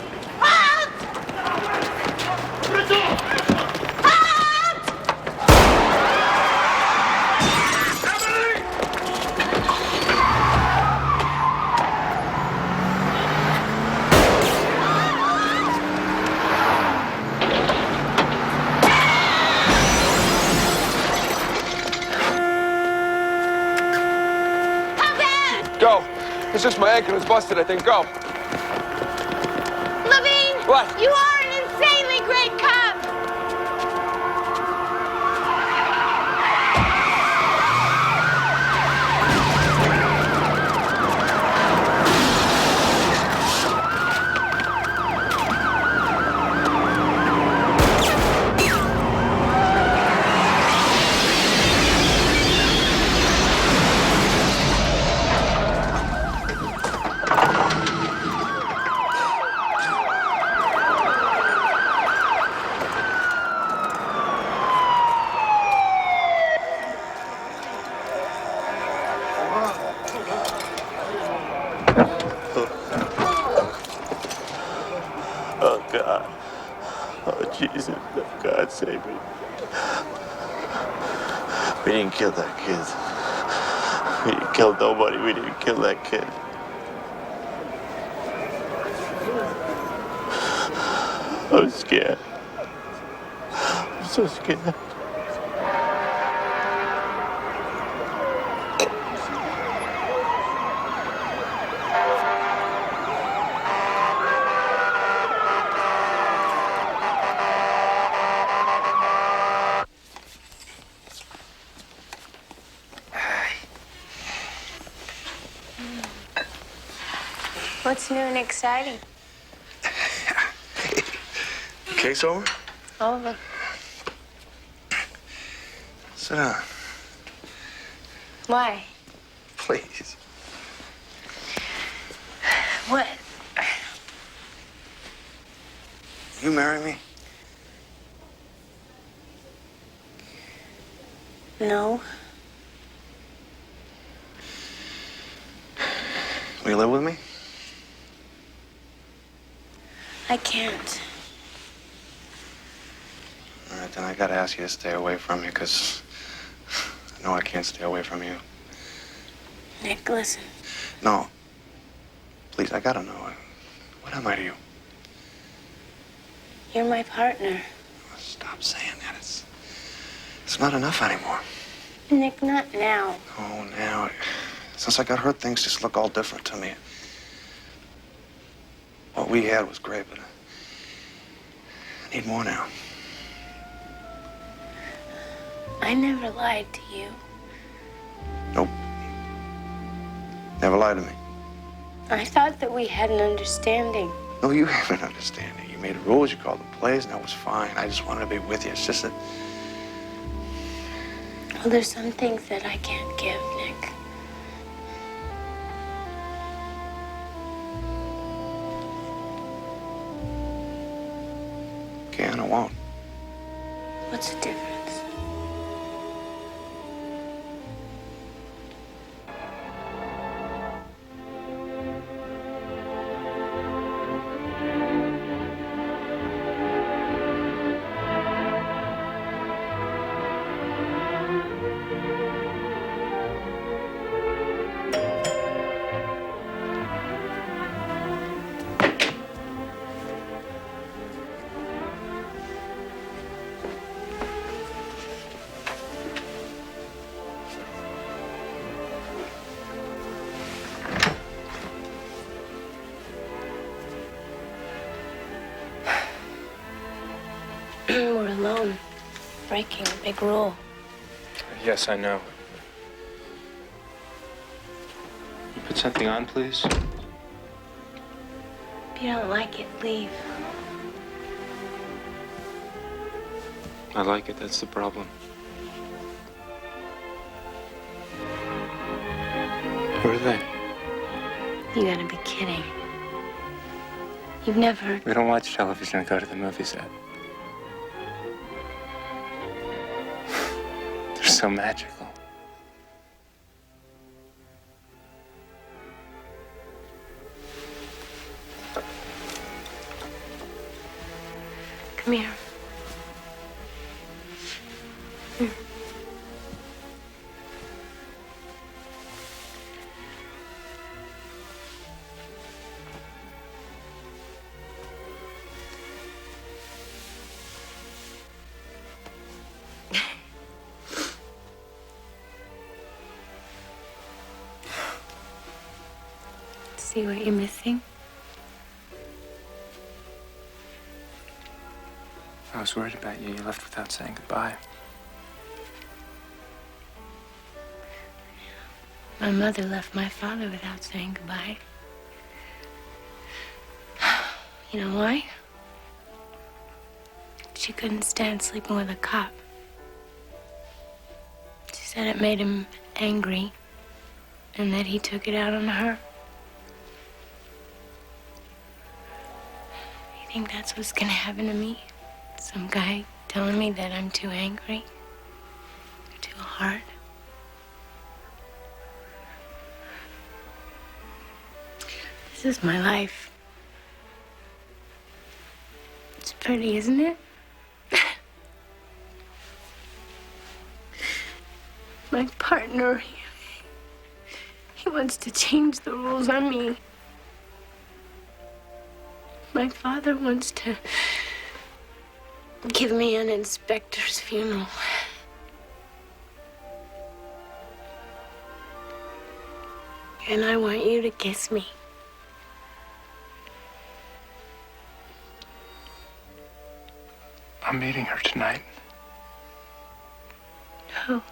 It's just my ankle is busted, I think. Go. Levine! What? You are an insanely great cop! Oh, God. Oh, Jesus. God, save me. We didn't kill that kid. We didn't kill nobody. We didn't kill that kid. I'm scared. I'm so scared. What's new and exciting? Case over? Over. Sit down, Why? please. What? You marry me? No. Will you live with me? I can't. All right, then I gotta ask you to stay away from me, because I know I can't stay away from you. Nick, listen. No. Please, I gotta know. What am I to you? You're my partner. Stop saying that. It's not enough anymore. Nick, not now. Oh, now. Since I got hurt, things just look all different to me. What we had was great, but I need more now. I never lied to you. Nope. Never lied to me. I thought that we had an understanding. No, you have an understanding. You made rules, you called the plays, and that was fine. I just wanted to be with you. It's just that... Well, there's some things that I can't give, Nick. Can or won't. What's the difference? We're alone, breaking a big rule. Yes, I know. You put something on, please? If you don't like it, leave. I like it, that's the problem. Where are they? You gotta be kidding. You've never... We don't watch television or go to the movie set. They're so magical. Come here. Here. see what you're missing? I was worried about you. You left without saying goodbye. My mother left my father without saying goodbye. You know why? She couldn't stand sleeping with a cop. She said it made him angry and that he took it out on her. You think that's what's gonna happen to me? Some guy telling me that I'm too angry, too hard? This is my life. It's pretty, isn't it? My partner, he wants to change the rules on me. My father wants to give me an inspector's funeral. And I want you to kiss me. I'm meeting her tonight. Who?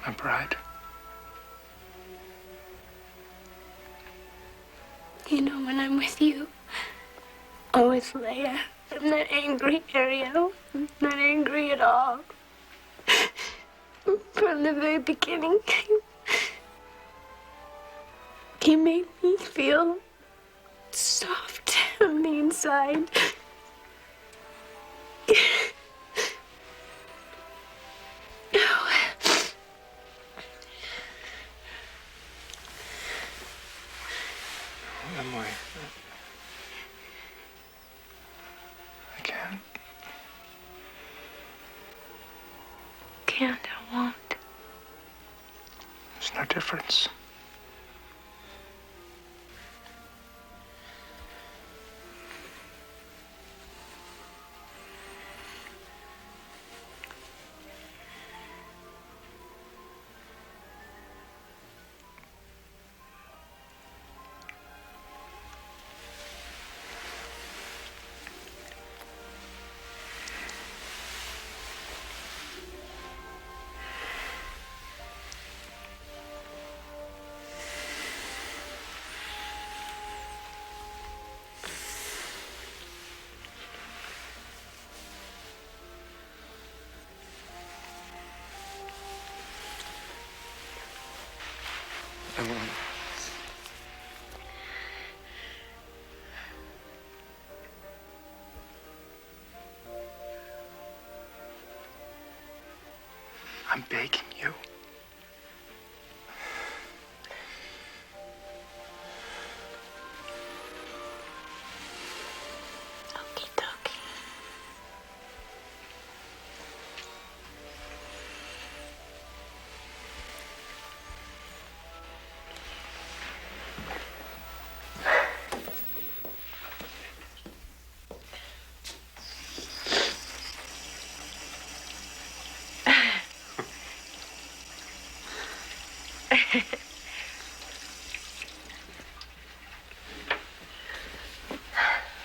My bride. You know, when I'm with you, or with Leia, I'm not angry, Ariel. I'm not angry at all. From the very beginning, you made me feel soft on the inside. Emily. I can't. Can't, I won't. There's no difference. Emily. I'm begging you. Okie dokie.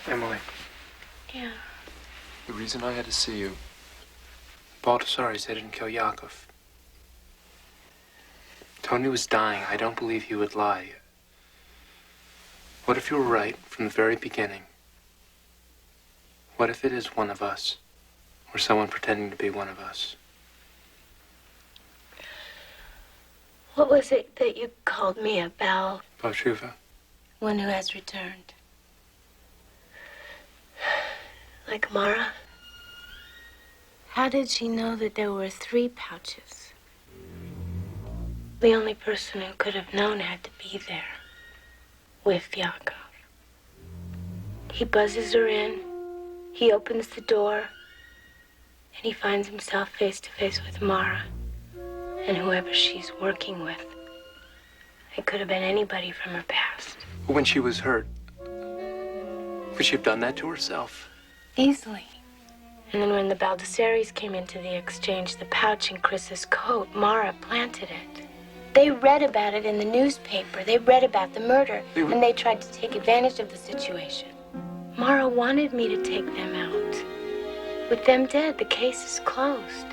Emily. Yeah. The reason I had to see you, Baldassari's they didn't kill Yakov. Tony was dying. I don't believe he would lie. What if you were right from the very beginning? What if it is one of us? Or someone pretending to be one of us? What was it that you called me, a bell? Balshuva. One who has returned. Like Mara? How did she know that there were 3 pouches? The only person who could have known had to be there. With Yakov. He buzzes her in. He opens the door. And he finds himself face to face with Mara. And whoever she's working with. It could have been anybody from her past. When she was hurt, would she have done that to herself? Easily. And then when the Baldessaris came into the exchange, the pouch in Chris's coat, Mara planted it. They read about it in the newspaper. They read about the murder, and they tried to take advantage of the situation. Mara wanted me to take them out. With them dead, the case is closed.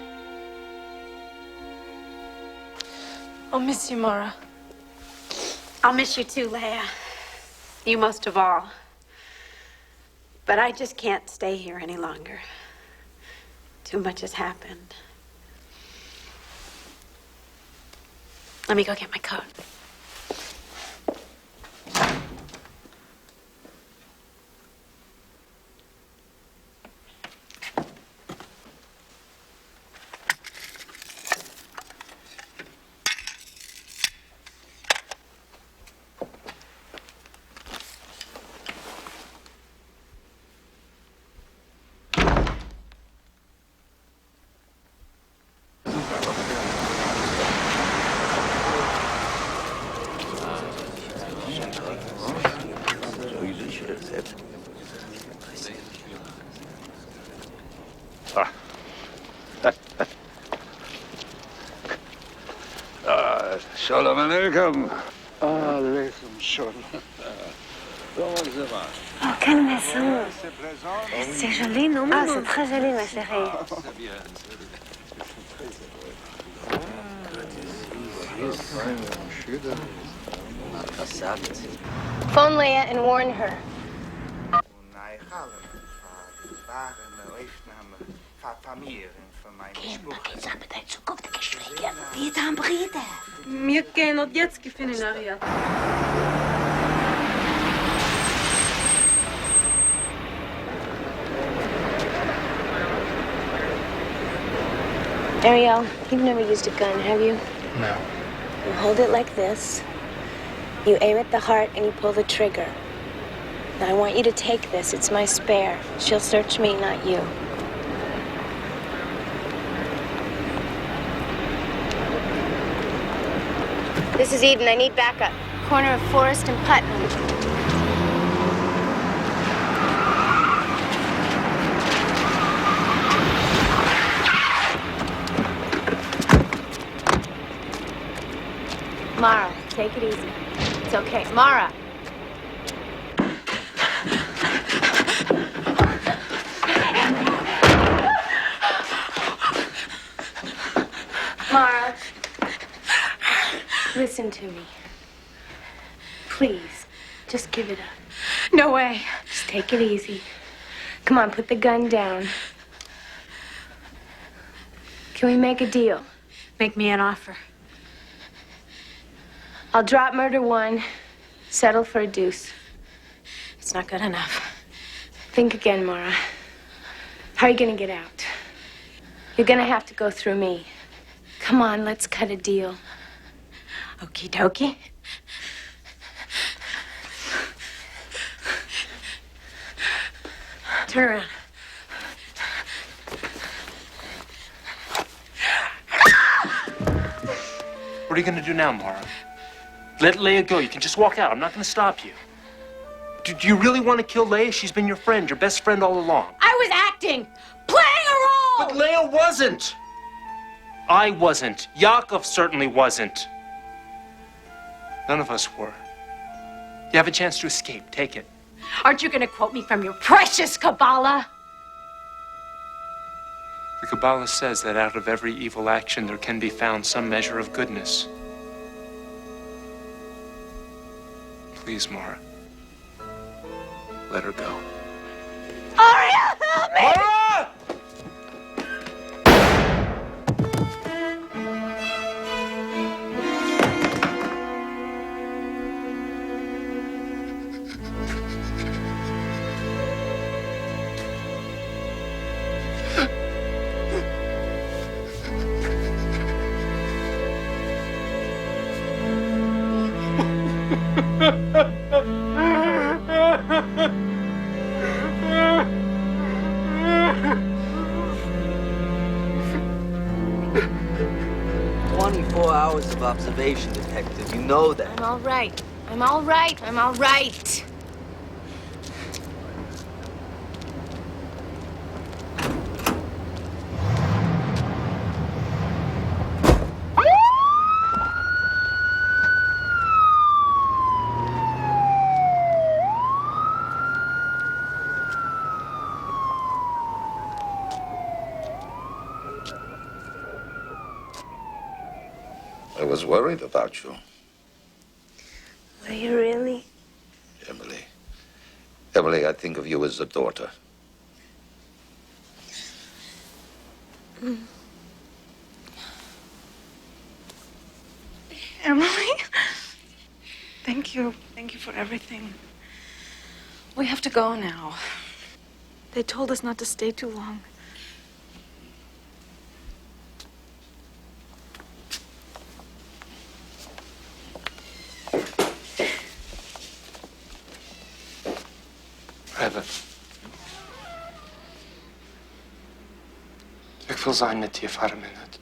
I'll miss you, Mara. I'll miss you too, Leia. You most of all. But I just can't stay here any longer. Too much has happened. Let me go get my coat. Shalom Aleichem. Aleichem shalom. Comment ça va? Oh, quelle maison! C'est joli, non? Ah, c'est très joli, ma chérie. Phone Leia and warn her. Wir gehen und jetzt gefunden, Ariel. Ariel, you've never used a gun, have you? No. You hold it like this. You aim at the heart and you pull the trigger. Now I want you to take this. It's my spare. She'll search me, not you. This is Eden. I need backup. Corner of Forest and Putnam. Mara, take it easy. It's okay. Mara! Mara, listen to me. Please, just give it up. No way. Just take it easy. Come on, put the gun down. Can we make a deal? Make me an offer. I'll drop murder 1, settle for a deuce. It's not good enough. Think again, Mara. How are you gonna get out? You're gonna have to go through me. Come on, let's cut a deal. Okie dokie. Turn around. What are you gonna do now, Mara? Let Leia go. You can just walk out. I'm not gonna stop you. Do you really want to kill Leia? She's been your friend, your best friend all along. I was acting, playing a role! But Leia wasn't. I wasn't. Yakov certainly wasn't. None of us were. You have a chance to escape. Take it. Aren't you gonna quote me from your precious Kabbalah? The Kabbalah says that out of every evil action there can be found some measure of goodness. Please, Mara. Let her go. Ariel, help me! Mara! Of observation, detective. You know that. I'm all right. I'm all right. I'm all right. I was worried about you, Were you really? Emily. Emily, I think of you as a daughter. Emily? Thank you. Thank you for everything. We have to go now. They told us not to stay too long. Rebbe. Ik wil zijn met je voor een minuut.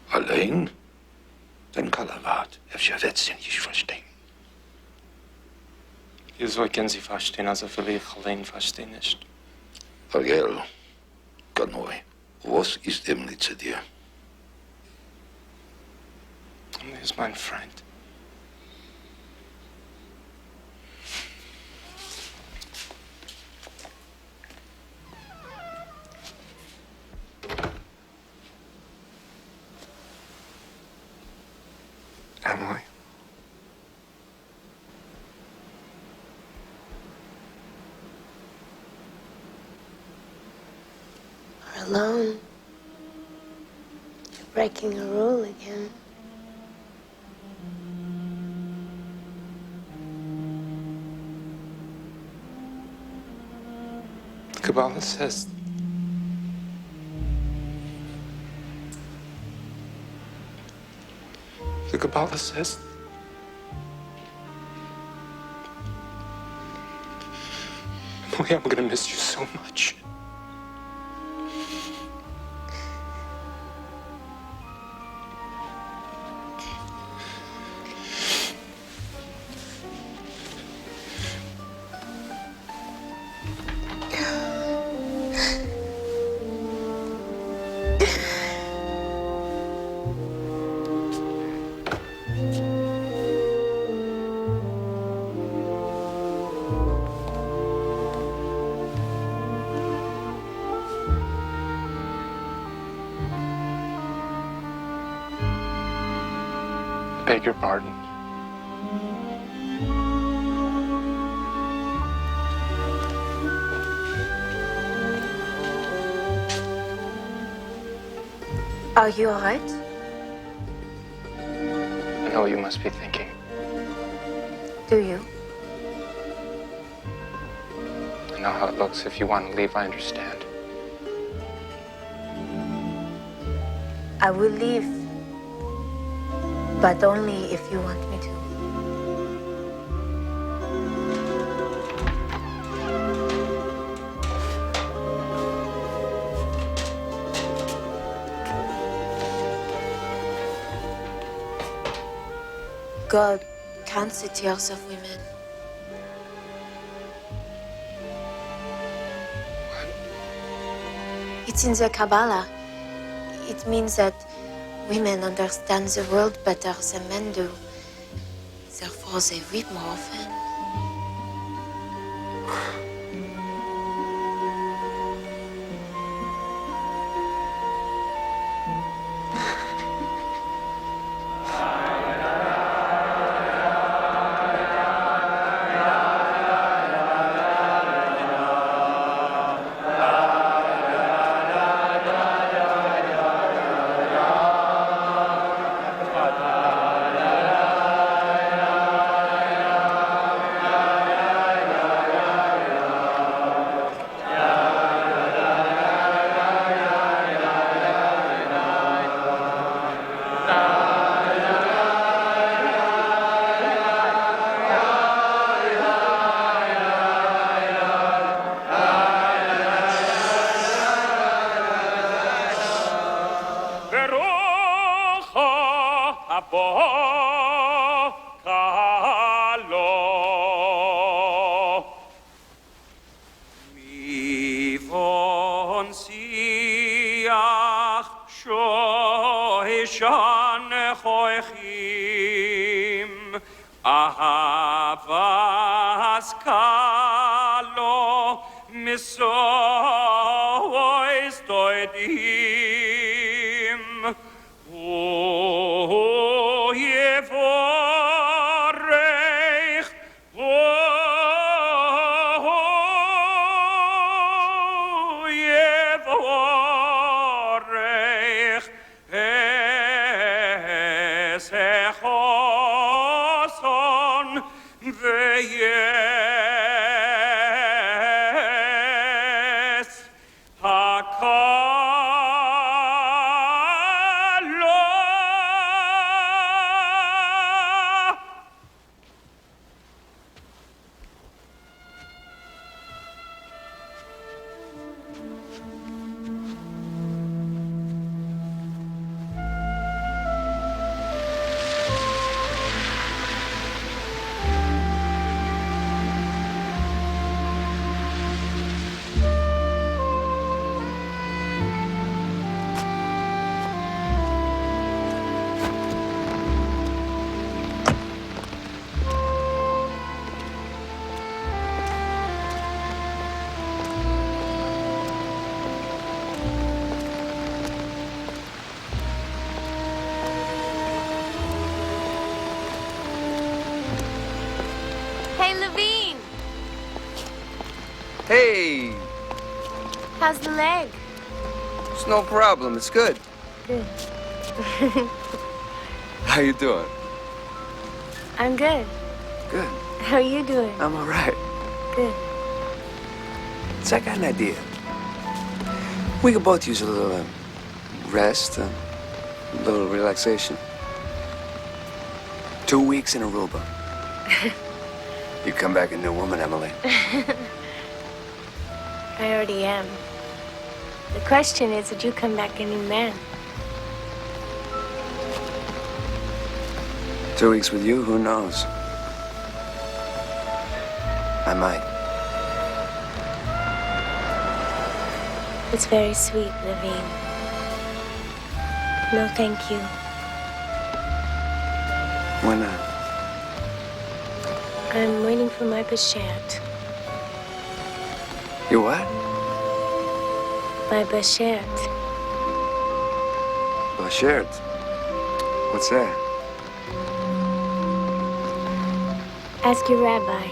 Alleen? Den Kalavat, heb je wetzinnig verstaan. Je zou kunnen sie verstehen, als will ich alleen verstehen nicht. Ariel, Kanoi, was ist Emily zu dir? Emily is mein Freund. Emily. We're alone. You're breaking a rule again. The Kabbalah says the Kabbalah says Emily, I'm gonna miss you so much. Beg your pardon. Are you all right? I know what you must be thinking. Do you? I know how it looks. If you want to leave, I understand. I will leave. But only if you want me to. God counts the tears of women. It's in the Kabbalah. It means that women understand the world better than men do. Therefore, they weep more often. Oh Bechoson veyes hakalo. Hey, Levine. Hey, How's the leg? it's no problem. It's good. Good. How you doing? I'm good. Good. How are you doing? I'm all right. Good. So I got an idea. We could both use a little rest, a little relaxation. 2 weeks in Aruba. You come back a new woman, Emily. I already am. The question is, did you come back a new man? 2 weeks with you, who knows? I might. It's very sweet, Levine. No, thank you. Why not? I'm waiting for my bachet. You what? My bachet. Bashert. What's that? Ask your rabbi.